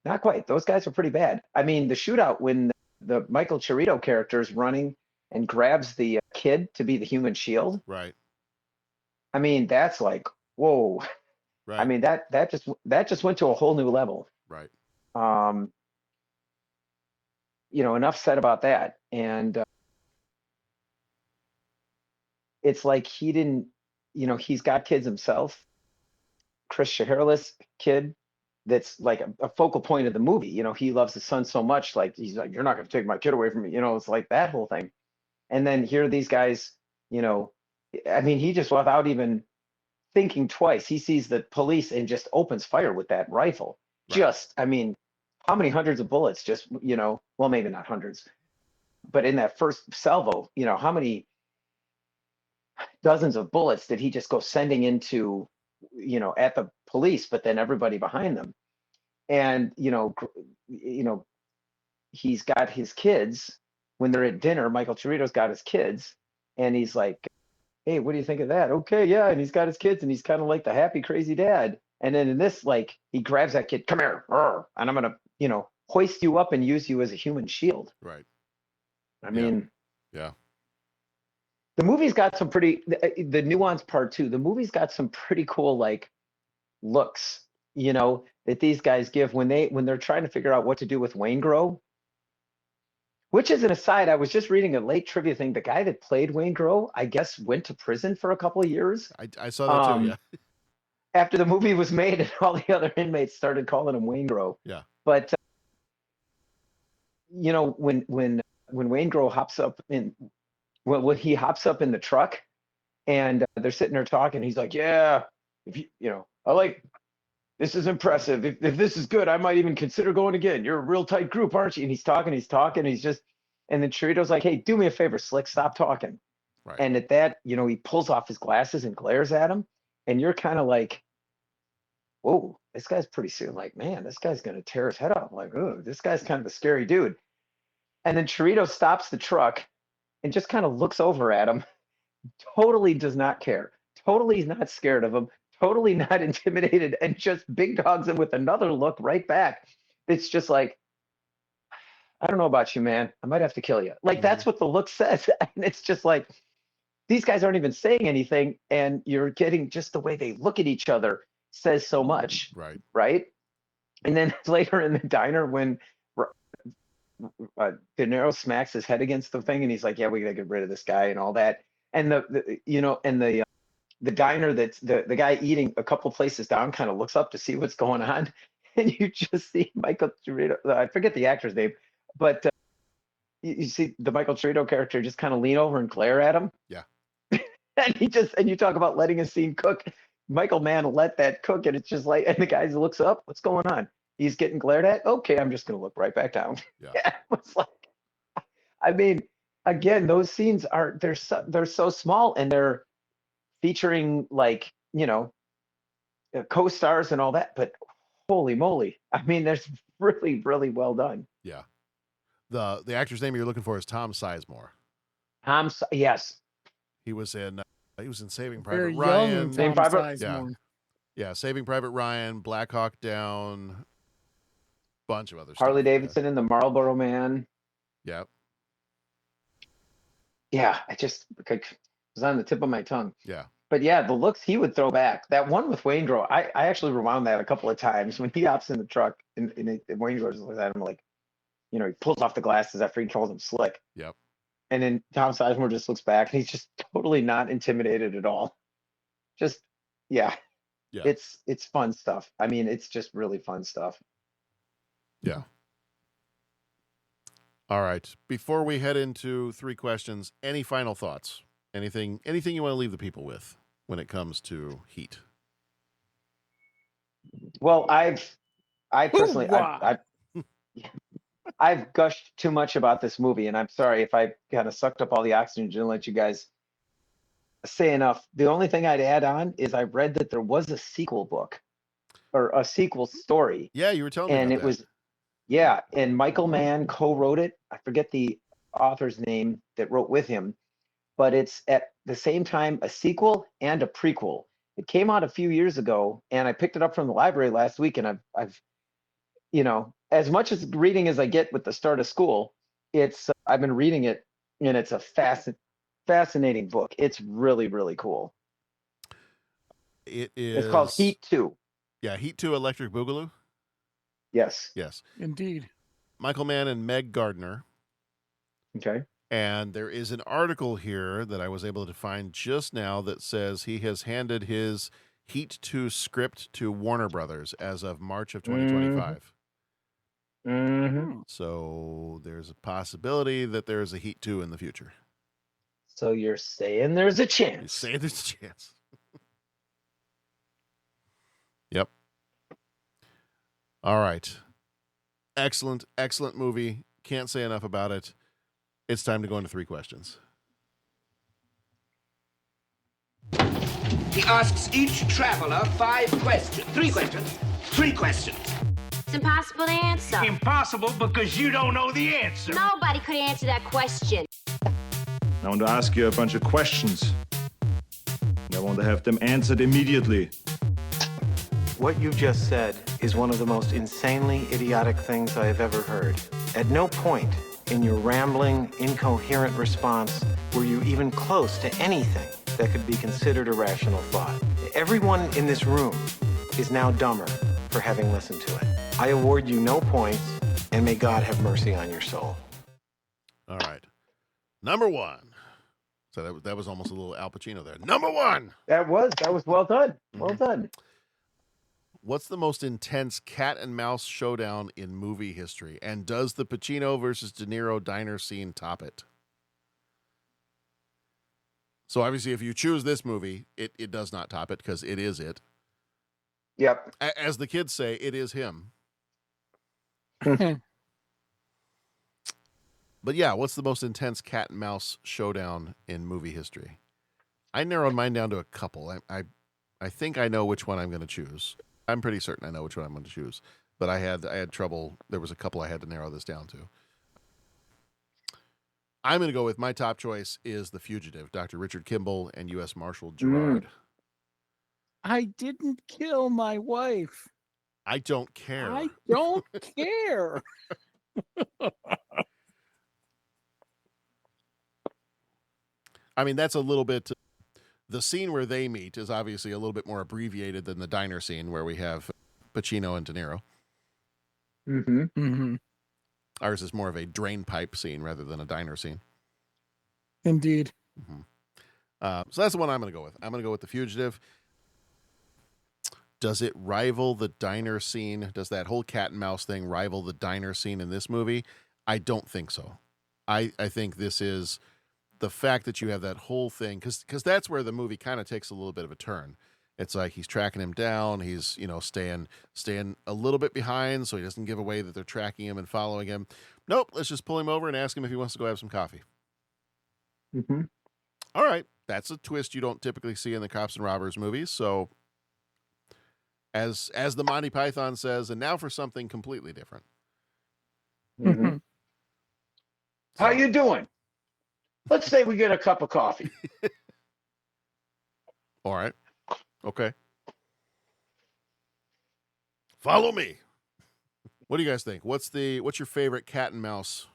not quite. Those guys are pretty bad. I mean, the shootout when the Michael Chirito character is running and grabs the kid to be the human shield. Right. I mean, that's like, whoa. Right. I mean, that just went to a whole new level. Right. Enough said about that. And it's like he didn't, he's got kids himself. Chris Shaharless kid, that's like a focal point of the movie. He loves his son so much. Like, he's like, you're not going to take my kid away from me. It's like that whole thing. And then here are these guys, he just, without even thinking twice, he sees the police and just opens fire with that rifle. Right. How many hundreds of bullets just, well, maybe not hundreds, but in that first salvo, how many dozens of bullets did he just go sending into, at the police, but then everybody behind them. And, he's got his kids when they're at dinner. Michael Chirito's got his kids, and he's like, hey, what do you think of that? Okay, yeah. And he's got his kids, and he's kind of like the happy, crazy dad. And then in this, like, he grabs that kid, come here, and I'm going to, hoist you up and use you as a human shield. Right. Yeah. The movie's got some the nuance part too. The movie's got some pretty cool, like, looks, that these guys give when they're trying to figure out what to do with Waingro. Which is an aside, I was just reading a late trivia thing. The guy that played Waingro, I guess, went to prison for a couple of years. I saw that too, yeah. After the movie was made, and all the other inmates started calling him Waingro. Yeah. But when Waingro hops up in when he hops up in the truck, And they're sitting there talking. He's like, yeah, if you know, this is impressive. If this is good, I might even consider going again. You're a real tight group, aren't you? And he's talking, and then Chirito's like, hey, do me a favor, Slick, stop talking. Right. And at that, he pulls off his glasses and glares at him. And you're kind of like, whoa, this guy's pretty soon. Like, man, this guy's going to tear his head off. Like, oh, this guy's kind of a scary dude. And then Chirito stops the truck and just kind of looks over at him. Totally does not care. Totally not scared of him. Totally not intimidated, and just big dogs him with another look right back. It's just like, I don't know about you, man. I might have to kill you. Like, that's what the look says. And it's just like, these guys aren't even saying anything, and you're getting just the way they look at each other says so much. Right. Right. And then later in the diner, when De Niro smacks his head against the thing, and he's like, yeah, we gotta get rid of this guy and all that. And the diner, that's the guy eating a couple places down, kind of looks up to see what's going on. And you just see Michael Chirito, I forget the actor's name, but you see the Michael Chirito character just kind of lean over and glare at him. Yeah. And you talk about letting a scene cook. Michael Mann let that cook, and it's just like, and the guy looks up, what's going on? He's getting glared at. Okay, I'm just going to look right back down. Yeah. It's like, I mean, again, those scenes they're so small, and they're featuring, like, co-stars and all that, but holy moly, I mean, there's really, really well done. Yeah. The actor's name you're looking for is Tom Sizemore. Yes. He was in Saving Very Private Ryan. young Saving Tom Private- Sizemore. Yeah, Saving Private Ryan, Black Hawk Down, bunch of other Harley stuff. Davidson in the Marlboro Man. Yeah. Yeah, I just it was on the tip of my tongue. Yeah. But yeah, the looks he would throw back. That one with Wayne Grove, I actually rewound that a couple of times when he hops in the truck and Wayne Grove looks at him like, he pulls off the glasses after he calls him Slick. Yep. And then Tom Sizemore just looks back, and he's just totally not intimidated at all. Just, yeah. Yeah. It's fun stuff. I mean, it's just really fun stuff. Yeah. All right. Before we head into 3 questions, any final thoughts? Anything you want to leave the people with when it comes to Heat? Well, I personally, I've gushed too much about this movie, and I'm sorry if I kind of sucked up all the oxygen and didn't let you guys say enough. The only thing I'd add on is I read that there was a sequel book or a sequel story. Yeah, you were telling me and about it that. was, yeah, and Michael Mann co-wrote it. I forget the author's name that wrote with him, but it's at the same time a sequel and a prequel. It came out a few years ago, and I picked it up from the library last week, and I've as much as reading as I get with the start of school, I've been reading it, and it's a fascinating book. It's really, really cool. It's called Heat 2. Yeah, Heat 2 Electric Boogaloo. Yes. Yes. Indeed. Michael Mann and Meg Gardner. Okay. And there is an article here that I was able to find just now that says he has handed his Heat 2 script to Warner Brothers as of March of 2025. Mm-hmm. So there's a possibility that there's a Heat 2 in the future. So you're saying there's a chance. You're saying there's a chance. Yep. All right. Excellent, excellent movie. Can't say enough about it. It's time to go into 3 questions. He asks each traveler 5 questions. 3 questions. 3 questions. It's impossible to answer. Impossible because you don't know the answer. Nobody could answer that question. I want to ask you a bunch of questions. I want to have them answered immediately. What you just said is one of the most insanely idiotic things I have ever heard. At no point in your rambling, incoherent response were you even close to anything that could be considered a rational thought. Everyone in this room is now dumber for having listened to it. I award you no points, and may God have mercy on your soul. All right. Number 1. So that was almost a little Al Pacino there. Number 1. That was well done. Well done. What's the most intense cat and mouse showdown in movie history? And does the Pacino versus De Niro diner scene top it? So obviously, if you choose this movie, it does not top it because it is it. Yep. As the kids say, it is him. But yeah, what's the most intense cat and mouse showdown in movie history? I narrowed mine down to a couple. I think I know which one I'm going to choose. I'm pretty certain I know which one I'm going to choose. But I had trouble. There was a couple I had to narrow this down to. I'm going to go with my top choice is The Fugitive, Dr. Richard Kimball and U.S. Marshal Gerard. I didn't kill my wife. I don't care. I don't care. I mean, that's a little bit. The scene where they meet is obviously a little bit more abbreviated than the diner scene where we have Pacino and De Niro. Mm-hmm. Mm-hmm. Ours is more of a drain pipe scene rather than a diner scene. Indeed. Mm-hmm. So that's the one I'm going to go with. I'm going to go with The Fugitive. Does it rival the diner scene? Does that whole cat and mouse thing rival the diner scene in this movie? I don't think so. I think this is the fact that you have that whole thing, because that's where the movie kind of takes a little bit of a turn. It's like he's tracking him down. He's, staying a little bit behind so he doesn't give away that they're tracking him and following him. Nope, let's just pull him over and ask him if he wants to go have some coffee. Mm-hmm. All right, that's a twist you don't typically see in the cops and robbers movies. So, as the Monty Python says, and now for something completely different. Mm-hmm. How you doing? Let's say we get a cup of coffee. All right. Okay. Follow me. What do you guys think? What's your favorite cat and mouse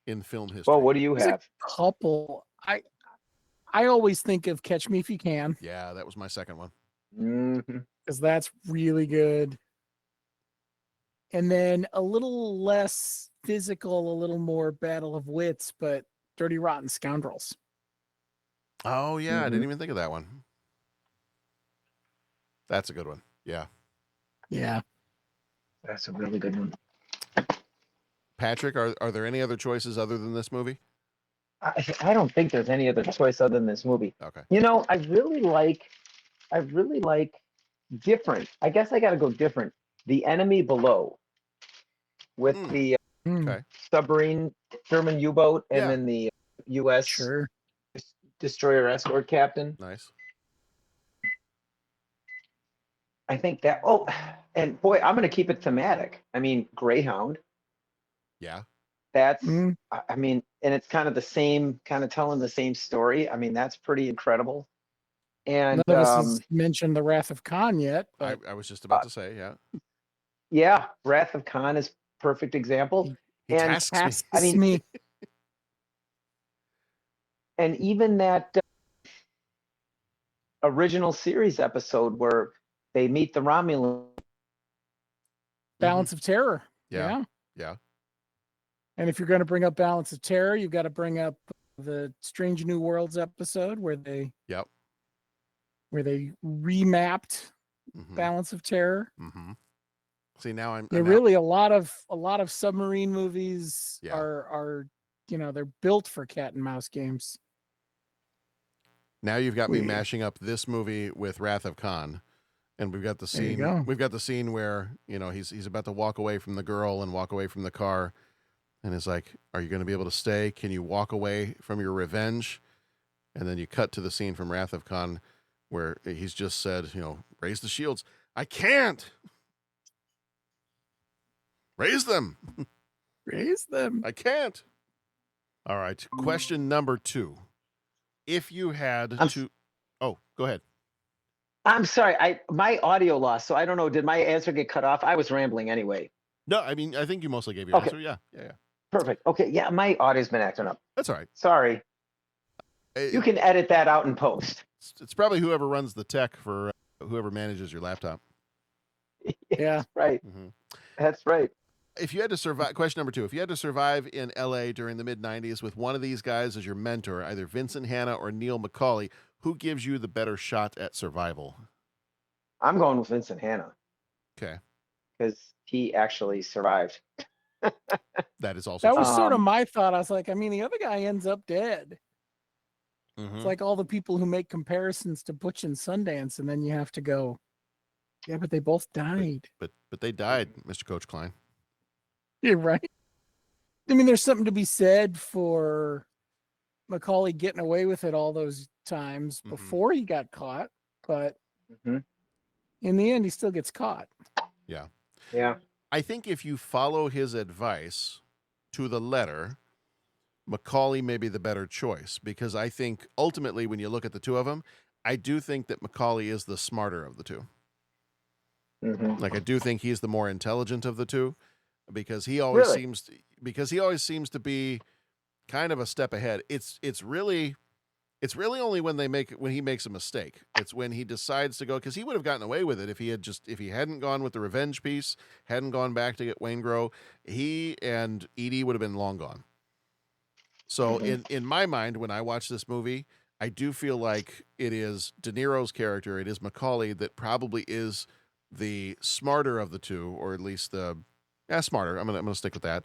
in film history? Well, what do you There's have? a couple. I always think of Catch Me If You Can. Yeah, that was my second one. Mm-hmm. Because that's really good. And then a little less physical, a little more Battle of Wits, but Dirty Rotten Scoundrels. Oh, yeah. I didn't even think of that one. That's a good one. Yeah. Yeah. That's a really good one. Patrick, are there any other choices other than this movie? I don't think there's any other choice other than this movie. Okay. I really like different. I guess I got to go different. The Enemy Below with the submarine German U-boat and then the U.S. destroyer escort captain. Nice. I think that. Oh, and boy, I'm going to keep it thematic. I mean, Greyhound. Yeah. That's. I mean, and it's kind of the same, kind of telling the same story. I mean, that's pretty incredible. And none of us has mentioned the Wrath of Khan yet. But, I was just about to say, yeah. Yeah, Wrath of Khan is perfect example. He and tasks I mean, and even that original series episode where they meet the Romulan. Balance of Terror. Yeah. And if you're going to bring up Balance of Terror, you've got to bring up the Strange New Worlds episode where they remapped Balance of Terror. Mm-hmm. See, now I'm really a lot of submarine movies are they're built for cat and mouse games. Now you've got me mashing up this movie with Wrath of Khan, and we've got the scene. There you go. We've got the scene where he's about to walk away from the girl and walk away from the car, and it's like, "Are you going to be able to stay? Can you walk away from your revenge?" And then you cut to the scene from Wrath of Khan, where he's just said, "Raise the shields." I can't. Raise them. Raise them. I can't. All right. Question number 2. If you had to... Oh, go ahead. I'm sorry. My audio lost, so I don't know. Did my answer get cut off? I was rambling anyway. No, I mean, I think you mostly gave your answer. Yeah. Perfect. Okay. Yeah, my audio's been acting up. That's all right. Sorry. You can edit that out in post. It's probably whoever runs the tech for whoever manages your laptop. Yeah. That's right. Mm-hmm. That's right. If you had to survive, question number 2, if you had to survive in LA during the mid-90s with one of these guys as your mentor, either Vincent Hanna or Neil McCauley, who gives you the better shot at survival? I'm going with Vincent Hanna. Okay. Because he actually survived. That is also that was sort of my thought. I was like, I mean, the other guy ends up dead. It's like all the people who make comparisons to Butch and Sundance, and then you have to go, yeah, but they both died. But they died, Mr. Coach Klein. You're right. I mean, there's something to be said for Macaulay getting away with it all those times before he got caught, but in the end, he still gets caught. Yeah. Yeah. I think if you follow his advice to the letter, Macaulay may be the better choice, because I think ultimately when you look at the two of them, I do think that Macaulay is the smarter of the two. Like, I do think he's the more intelligent of the two, because he always seems to be kind of a step ahead. It's really only when he makes a mistake. It's when he decides to go, because he would have gotten away with it if he hadn't gone with the revenge piece, hadn't gone back to get Waingro. He and Edie would have been long gone. So in my mind, when I watch this movie, I do feel like it is De Niro's character, it is Macaulay that probably is the smarter of the two, or at least smarter. I'm gonna stick with that.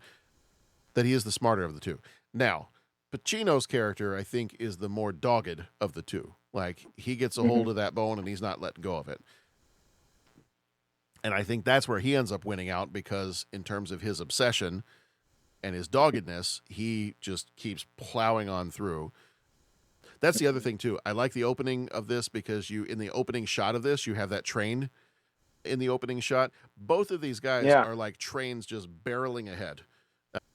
That he is the smarter of the two. Now, Pacino's character, I think, is the more dogged of the two. Like, he gets a hold of that bone and he's not letting go of it. And I think that's where he ends up winning out, because in terms of his obsession and his doggedness, he just keeps plowing on through. That's the other thing too. I like the opening of this, because in the opening shot of this, you have that train in the opening shot. Both of these guys are like trains just barreling ahead.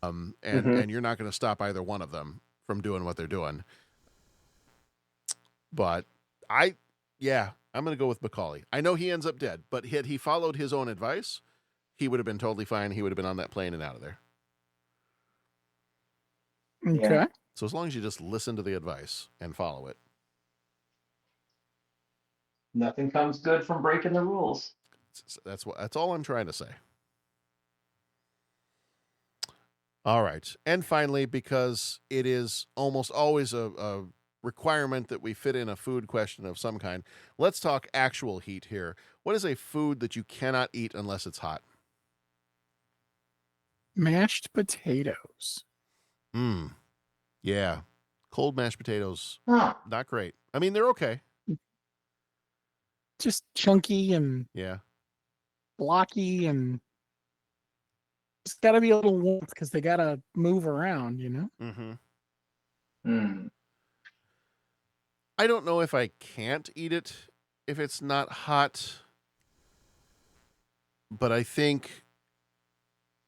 And you're not going to stop either one of them from doing what they're doing. But I'm going to go with Macaulay. I know he ends up dead, but had he followed his own advice, he would have been totally fine. He would have been on that plane and out of there. Okay. So as long as you just listen to the advice and follow it. Nothing comes good from breaking the rules. That's all I'm trying to say. All right. And finally, because it is almost always a requirement that we fit in a food question of some kind, let's talk actual heat here. What is a food that you cannot eat unless it's hot? Mashed potatoes. Yeah. Cold mashed potatoes, not great. I mean, they're okay. Just chunky and blocky, and it's got to be a little warmth because they got to move around, you know? I don't know if I can't eat it if it's not hot, but I think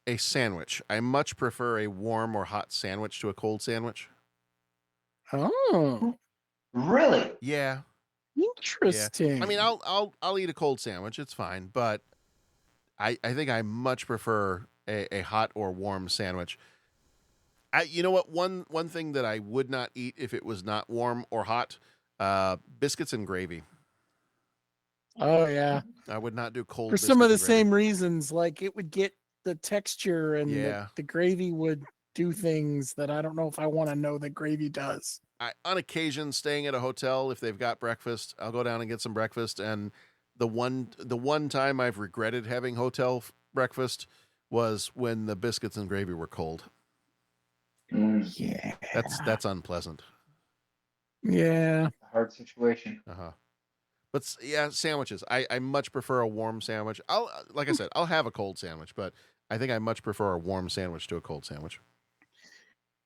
a sandwich. I much prefer a warm or hot sandwich to a cold sandwich. Oh, really? Yeah. Interesting. Yeah. I mean, I'll eat a cold sandwich. It's fine, but I think I much prefer a hot or warm sandwich. You know what? One thing that I would not eat if it was not warm or hot, biscuits and gravy. Oh yeah. I would not do cold for some of the biscuits and gravy. same reasons. Like, it would get the texture, and the gravy would do things that I don't know if I want to know that gravy does. On occasion, staying at a hotel, if they've got breakfast, I'll go down and get some breakfast. And the one time I've regretted having hotel breakfast was when the biscuits and gravy were cold. Yeah, that's unpleasant. Yeah, hard situation. But yeah, sandwiches. I much prefer a warm sandwich. Like I said, I'll have a cold sandwich, but I think I much prefer a warm sandwich to a cold sandwich.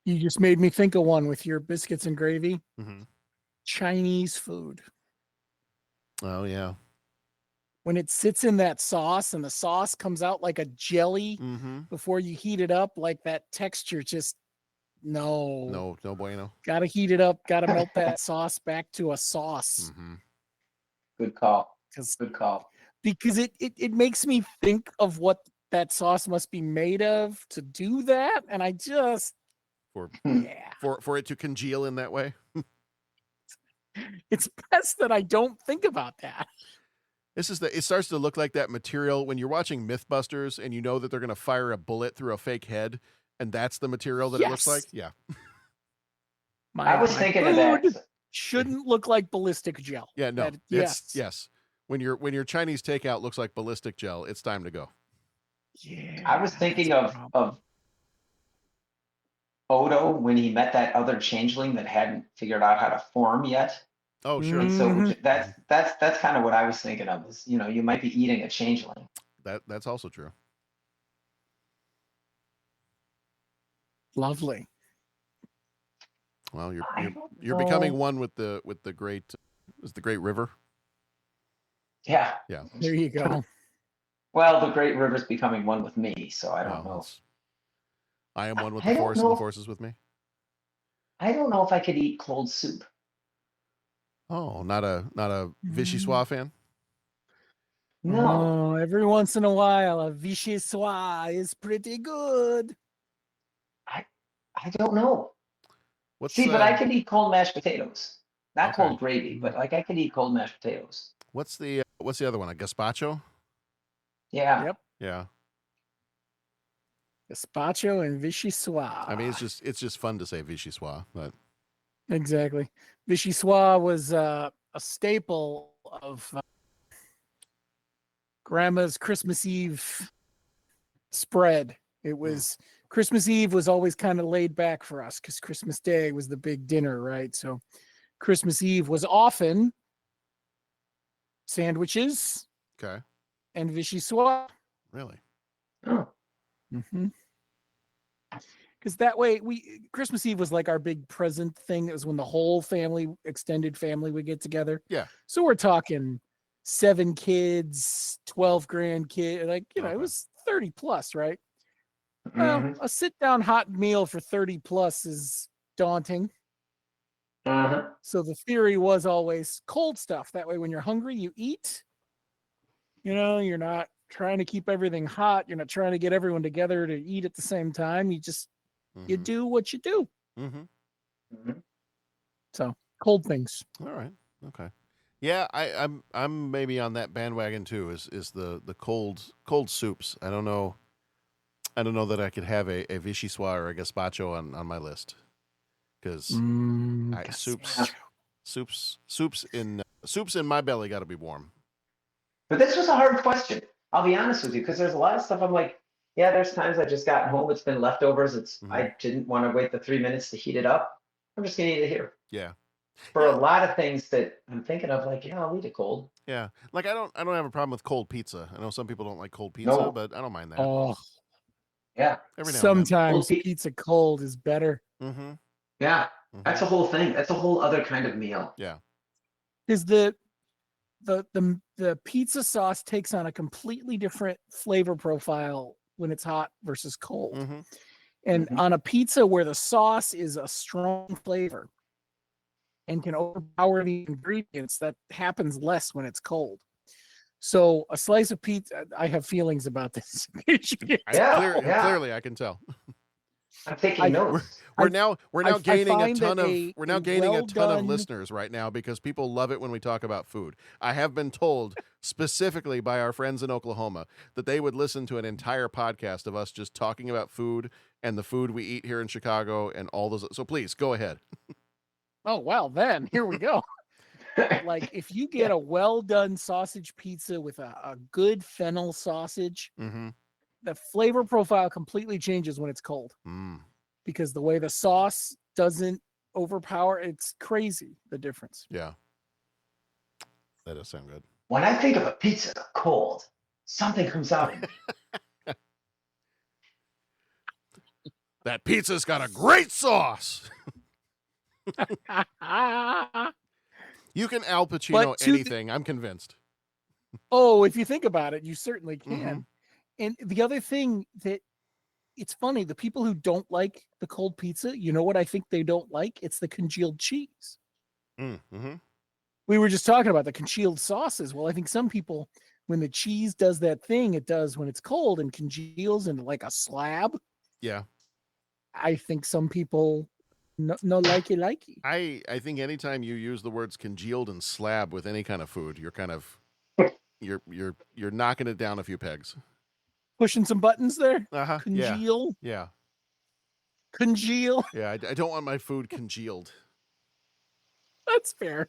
You just made me think of one with your biscuits and gravy. Chinese food. Oh yeah. When it sits in that sauce and the sauce comes out like a jelly before you heat it up, like that texture, just no bueno. Gotta heat it up. Gotta melt that sauce back to a sauce. Good call. Good call. Because it makes me think of what that sauce must be made of to do that, and I just for it to congeal in that way. It's best that I don't think about that. It starts to look like that material when you're watching Mythbusters and you know that they're going to fire a bullet through a fake head, and that's the material that it looks like. Yeah. I was thinking of that. Shouldn't look like ballistic gel. Yeah, no. Yes. When your Chinese takeout looks like ballistic gel, it's time to go. Yeah. I was thinking of Odo when he met that other changeling that hadn't figured out how to form yet. Oh, sure. And so that's kind of what I was thinking of is, you might be eating a changeling. That's also true. Lovely. Well, you're becoming one with the great river. Yeah. Yeah. There you go. Well, the great river's becoming one with me, so I don't know. I am one with the force, and the force is with me. I don't know if I could eat cold soup. Oh, not a vichyssoise fan? No. Every once in a while, a vichyssoise is pretty good. I don't know. But I could eat cold mashed potatoes. Not cold gravy, but I could eat cold mashed potatoes. What's the other one? A gazpacho? Yeah. Yep. Yeah. Gazpacho and vichyssoise. I mean, it's just fun to say vichyssoise, but exactly. Vichyssoise was a staple of Grandma's Christmas Eve spread. It was Christmas Eve was always kind of laid back for us because Christmas Day was the big dinner, right? So Christmas Eve was often sandwiches. Okay. And vichyssoise. Really? Oh. Mm-hmm. Because that way, Christmas Eve was like our big present thing. It was when the whole extended family would get together. Yeah. So we're talking 7 kids, 12 grandkids, it was 30 plus, right? Well, a sit-down hot meal for 30 plus is daunting. So the theory was always cold stuff. That way, when you're hungry, you eat. You're not trying to keep everything hot. You're not trying to get everyone together to eat at the same time. You just, you do what you do. So cold things. All right. Okay. Yeah, I'm maybe on that bandwagon too. Is the cold soups? I don't know that I could have a vichyssoise or a gazpacho on my list because soups in my belly got to be warm. But this was a hard question. I'll be honest with you, because there's a lot of stuff I'm like, yeah, there's times I just got home, it's been leftovers. I didn't want to wait the 3 minutes to heat it up. I'm just gonna eat it here. Yeah. For a lot of things that I'm thinking of, like, yeah, I'll eat it cold. Yeah. Like I don't have a problem with cold pizza. I know some people don't like cold pizza, but I don't mind that. Oh. Yeah. Every now Sometimes pizza cold is better. Mm-hmm. Yeah. That's a whole thing. That's a whole other kind of meal. Yeah. Is the pizza sauce takes on a completely different flavor profile when it's hot versus cold. And on a pizza where the sauce is a strong flavor and can overpower the ingredients, that happens less when it's cold. So a slice of pizza, I have feelings about this. Clearly I can tell. I'm taking notes. We're now gaining a ton of listeners right now because people love it when we talk about food. I have been told specifically by our friends in Oklahoma that they would listen to an entire podcast of us just talking about food and the food we eat here in Chicago and all those. So please go ahead. Oh, well, then here we go. Like if you get a well done sausage pizza with a good fennel sausage, the flavor profile completely changes when it's cold because the way the sauce doesn't overpower, it's crazy, the difference. Yeah. That does sound good. When I think of a pizza cold, something comes out of me. That pizza's got a great sauce. You can Al Pacino anything. I'm convinced. Oh, if you think about it, you certainly can. And the other thing that it's funny, the people who don't like the cold pizza, you know what I think they don't like? It's the congealed cheese. We were just talking about the congealed sauces. Well, I think some people, when the cheese does that thing it does when it's cold and congeals into like a slab. Yeah. I think some people no likey. I think anytime you use the words congealed and slab with any kind of food, you're kind of you're knocking it down a few pegs. Pushing some buttons there. Congeal. Yeah. Congeal. Yeah, I don't want my food congealed. That's fair.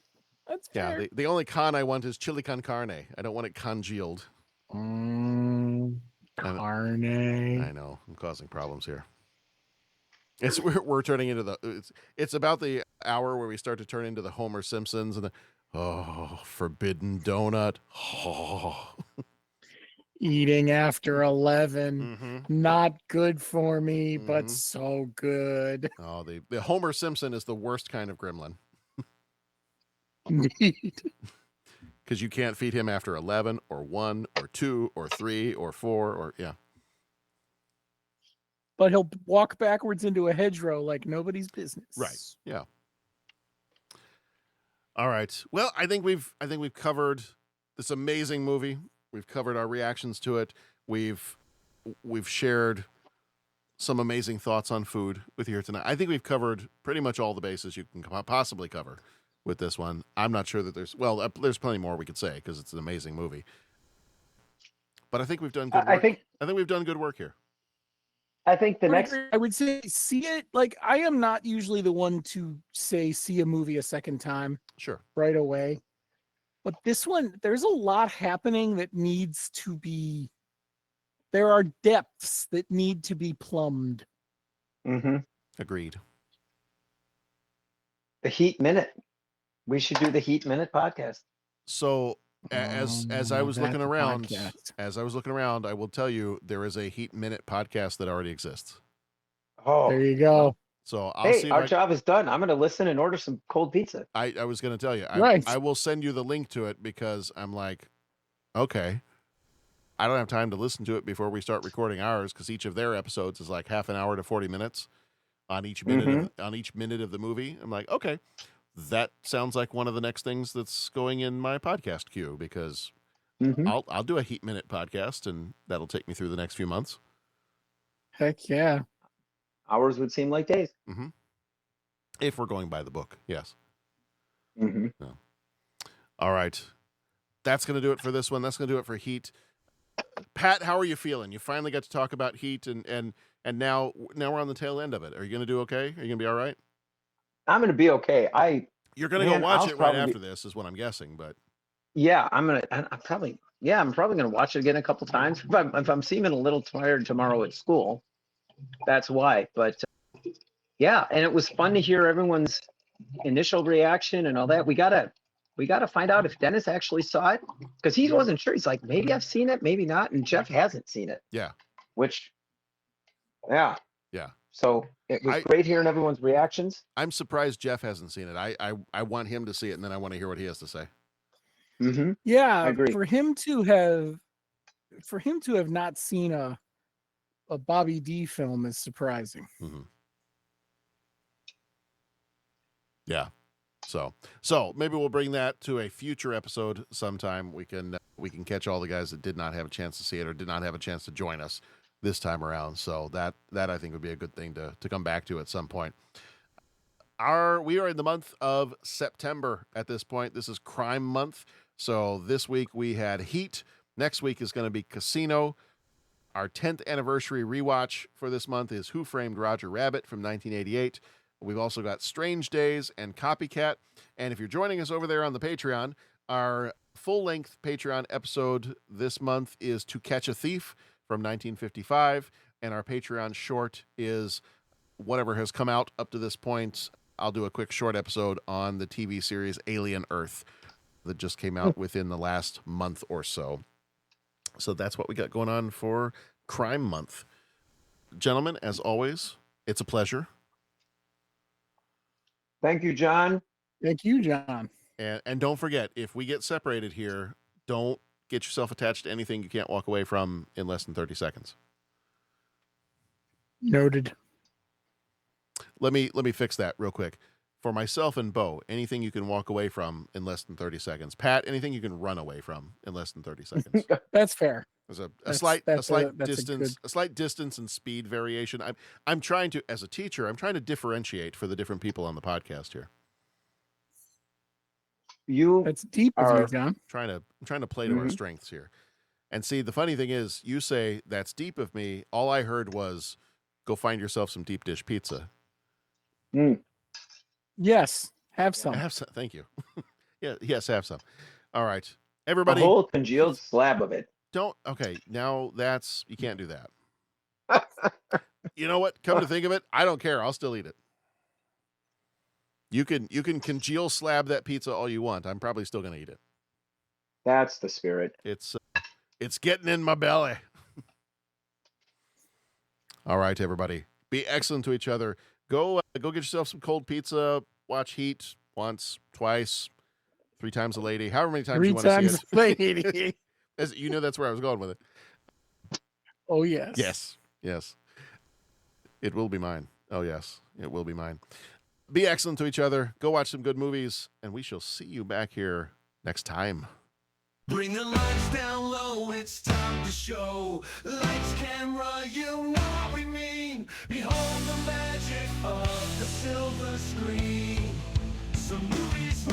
Yeah, the only con I want is chili con carne. I don't want it congealed. Carne. I know. I'm causing problems here. We're turning into it's about the hour where we start to turn into the Homer Simpsons and the forbidden donut. Oh. Eating after 11, not good for me, but so good. Oh, the Homer Simpson is the worst kind of gremlin. Indeed. Because you can't feed him after 11 or 1 or 2 or 3 or 4 or But he'll walk backwards into a hedgerow like nobody's business. Right. Yeah. All right. Well, I think we've covered this amazing movie. We've covered our reactions to it. We've shared some amazing thoughts on food with you here tonight. I think we've covered pretty much all the bases you can possibly cover with this one. I'm not sure that there's plenty more we could say because it's an amazing movie. But I think we've done good work. I think we've done good work here. I think I would say see it. Like, I am not usually the one to say see a movie a second time. Sure. Right away. But this one, there's a lot happening that needs to be. There are depths that need to be plumbed. Agreed. The Heat Minute. We should do the Heat Minute podcast. So as I was looking around, I will tell you there is a Heat Minute podcast that already exists. Oh, there you go. So I'll see. Our job is done. I'm going to listen and order some cold pizza. I was going to tell you. Right. I will send you the link to it because I'm like, okay, I don't have time to listen to it before we start recording ours because each of their episodes is like half an hour to 40 minutes on each minute on each minute of the movie. I'm like, okay, that sounds like one of the next things that's going in my podcast queue because I'll do a Heat Minute podcast and that'll take me through the next few months. Heck yeah. Hours would seem like days. If we're going by the book, yes. No. All right. That's going to do it for this one. That's going to do it for Heat. Pat, how are you feeling? You finally got to talk about Heat and now we're on the tail end of it. Are you going to do okay? Are you going to be all right? I'm going to be okay. You're going to go watch it right after this is what I'm guessing, but yeah, I'm probably going to watch it again a couple times. If I'm seeming a little tired tomorrow at school, that's why. But yeah, and it was fun to hear everyone's initial reaction and all that. We gotta find out if Dennis actually saw it because he wasn't sure. He's like, maybe I've seen it, maybe not, and Jeff hasn't seen it. Yeah. Yeah. So it was great hearing everyone's reactions. I'm surprised Jeff hasn't seen it. I want him to see it, and then I want to hear what he has to say. Yeah, I agree. For him to have not seen a Bobby D film is surprising. Yeah. So maybe we'll bring that to a future episode sometime. We can catch all the guys that did not have a chance to see it or did not have a chance to join us this time around. So that I think would be a good thing to come back to at some point. We are in the month of September at this point. This is Crime Month. So this week we had Heat. Next week is going to be Casino. Our 10th anniversary rewatch for this month is Who Framed Roger Rabbit from 1988. We've also got Strange Days and Copycat. And if you're joining us over there on the Patreon, our full-length Patreon episode this month is To Catch a Thief from 1955. And our Patreon short is whatever has come out up to this point. I'll do a quick short episode on the TV series Alien Earth that just came out within the last month or so. So that's what we got going on for Crime Month. Gentlemen, as always, it's a pleasure. Thank you, John. Thank you, John. And don't forget, if we get separated here, don't get yourself attached to anything you can't walk away from in less than 30 seconds. Noted. Let me fix that real quick. For myself and Bo, anything you can walk away from in less than 30 seconds. Pat, anything you can run away from in less than 30 seconds. That's fair. There's a slight distance and speed variation. I'm trying to, as a teacher, I'm trying to differentiate for the different people on the podcast here. That's deep of you, John. I'm trying to play to our strengths here. And see, the funny thing is, you say that's deep of me. All I heard was, go find yourself some deep dish pizza. Yes, have some. Thank you. Yes, have some. All right, everybody. A whole congealed slab of it. Okay, now you can't do that. you know what? Come to think of it, I don't care. I'll still eat it. You can congeal slab that pizza all you want. I'm probably still going to eat it. That's the spirit. It's getting in my belly. All right, everybody. Be excellent to each other. Go get yourself some cold pizza. Watch Heat once, twice, 3 times a lady. However many times you want to see it. 3 times a lady. As you know, that's where I was going with it. Oh, yes. Yes. Yes. It will be mine. Oh, yes. It will be mine. Be excellent to each other. Go watch some good movies, and we shall see you back here next time. Bring the lights down low, it's time to show. Lights, camera, you know what we mean. Behold the magic of the silver screen. Some movies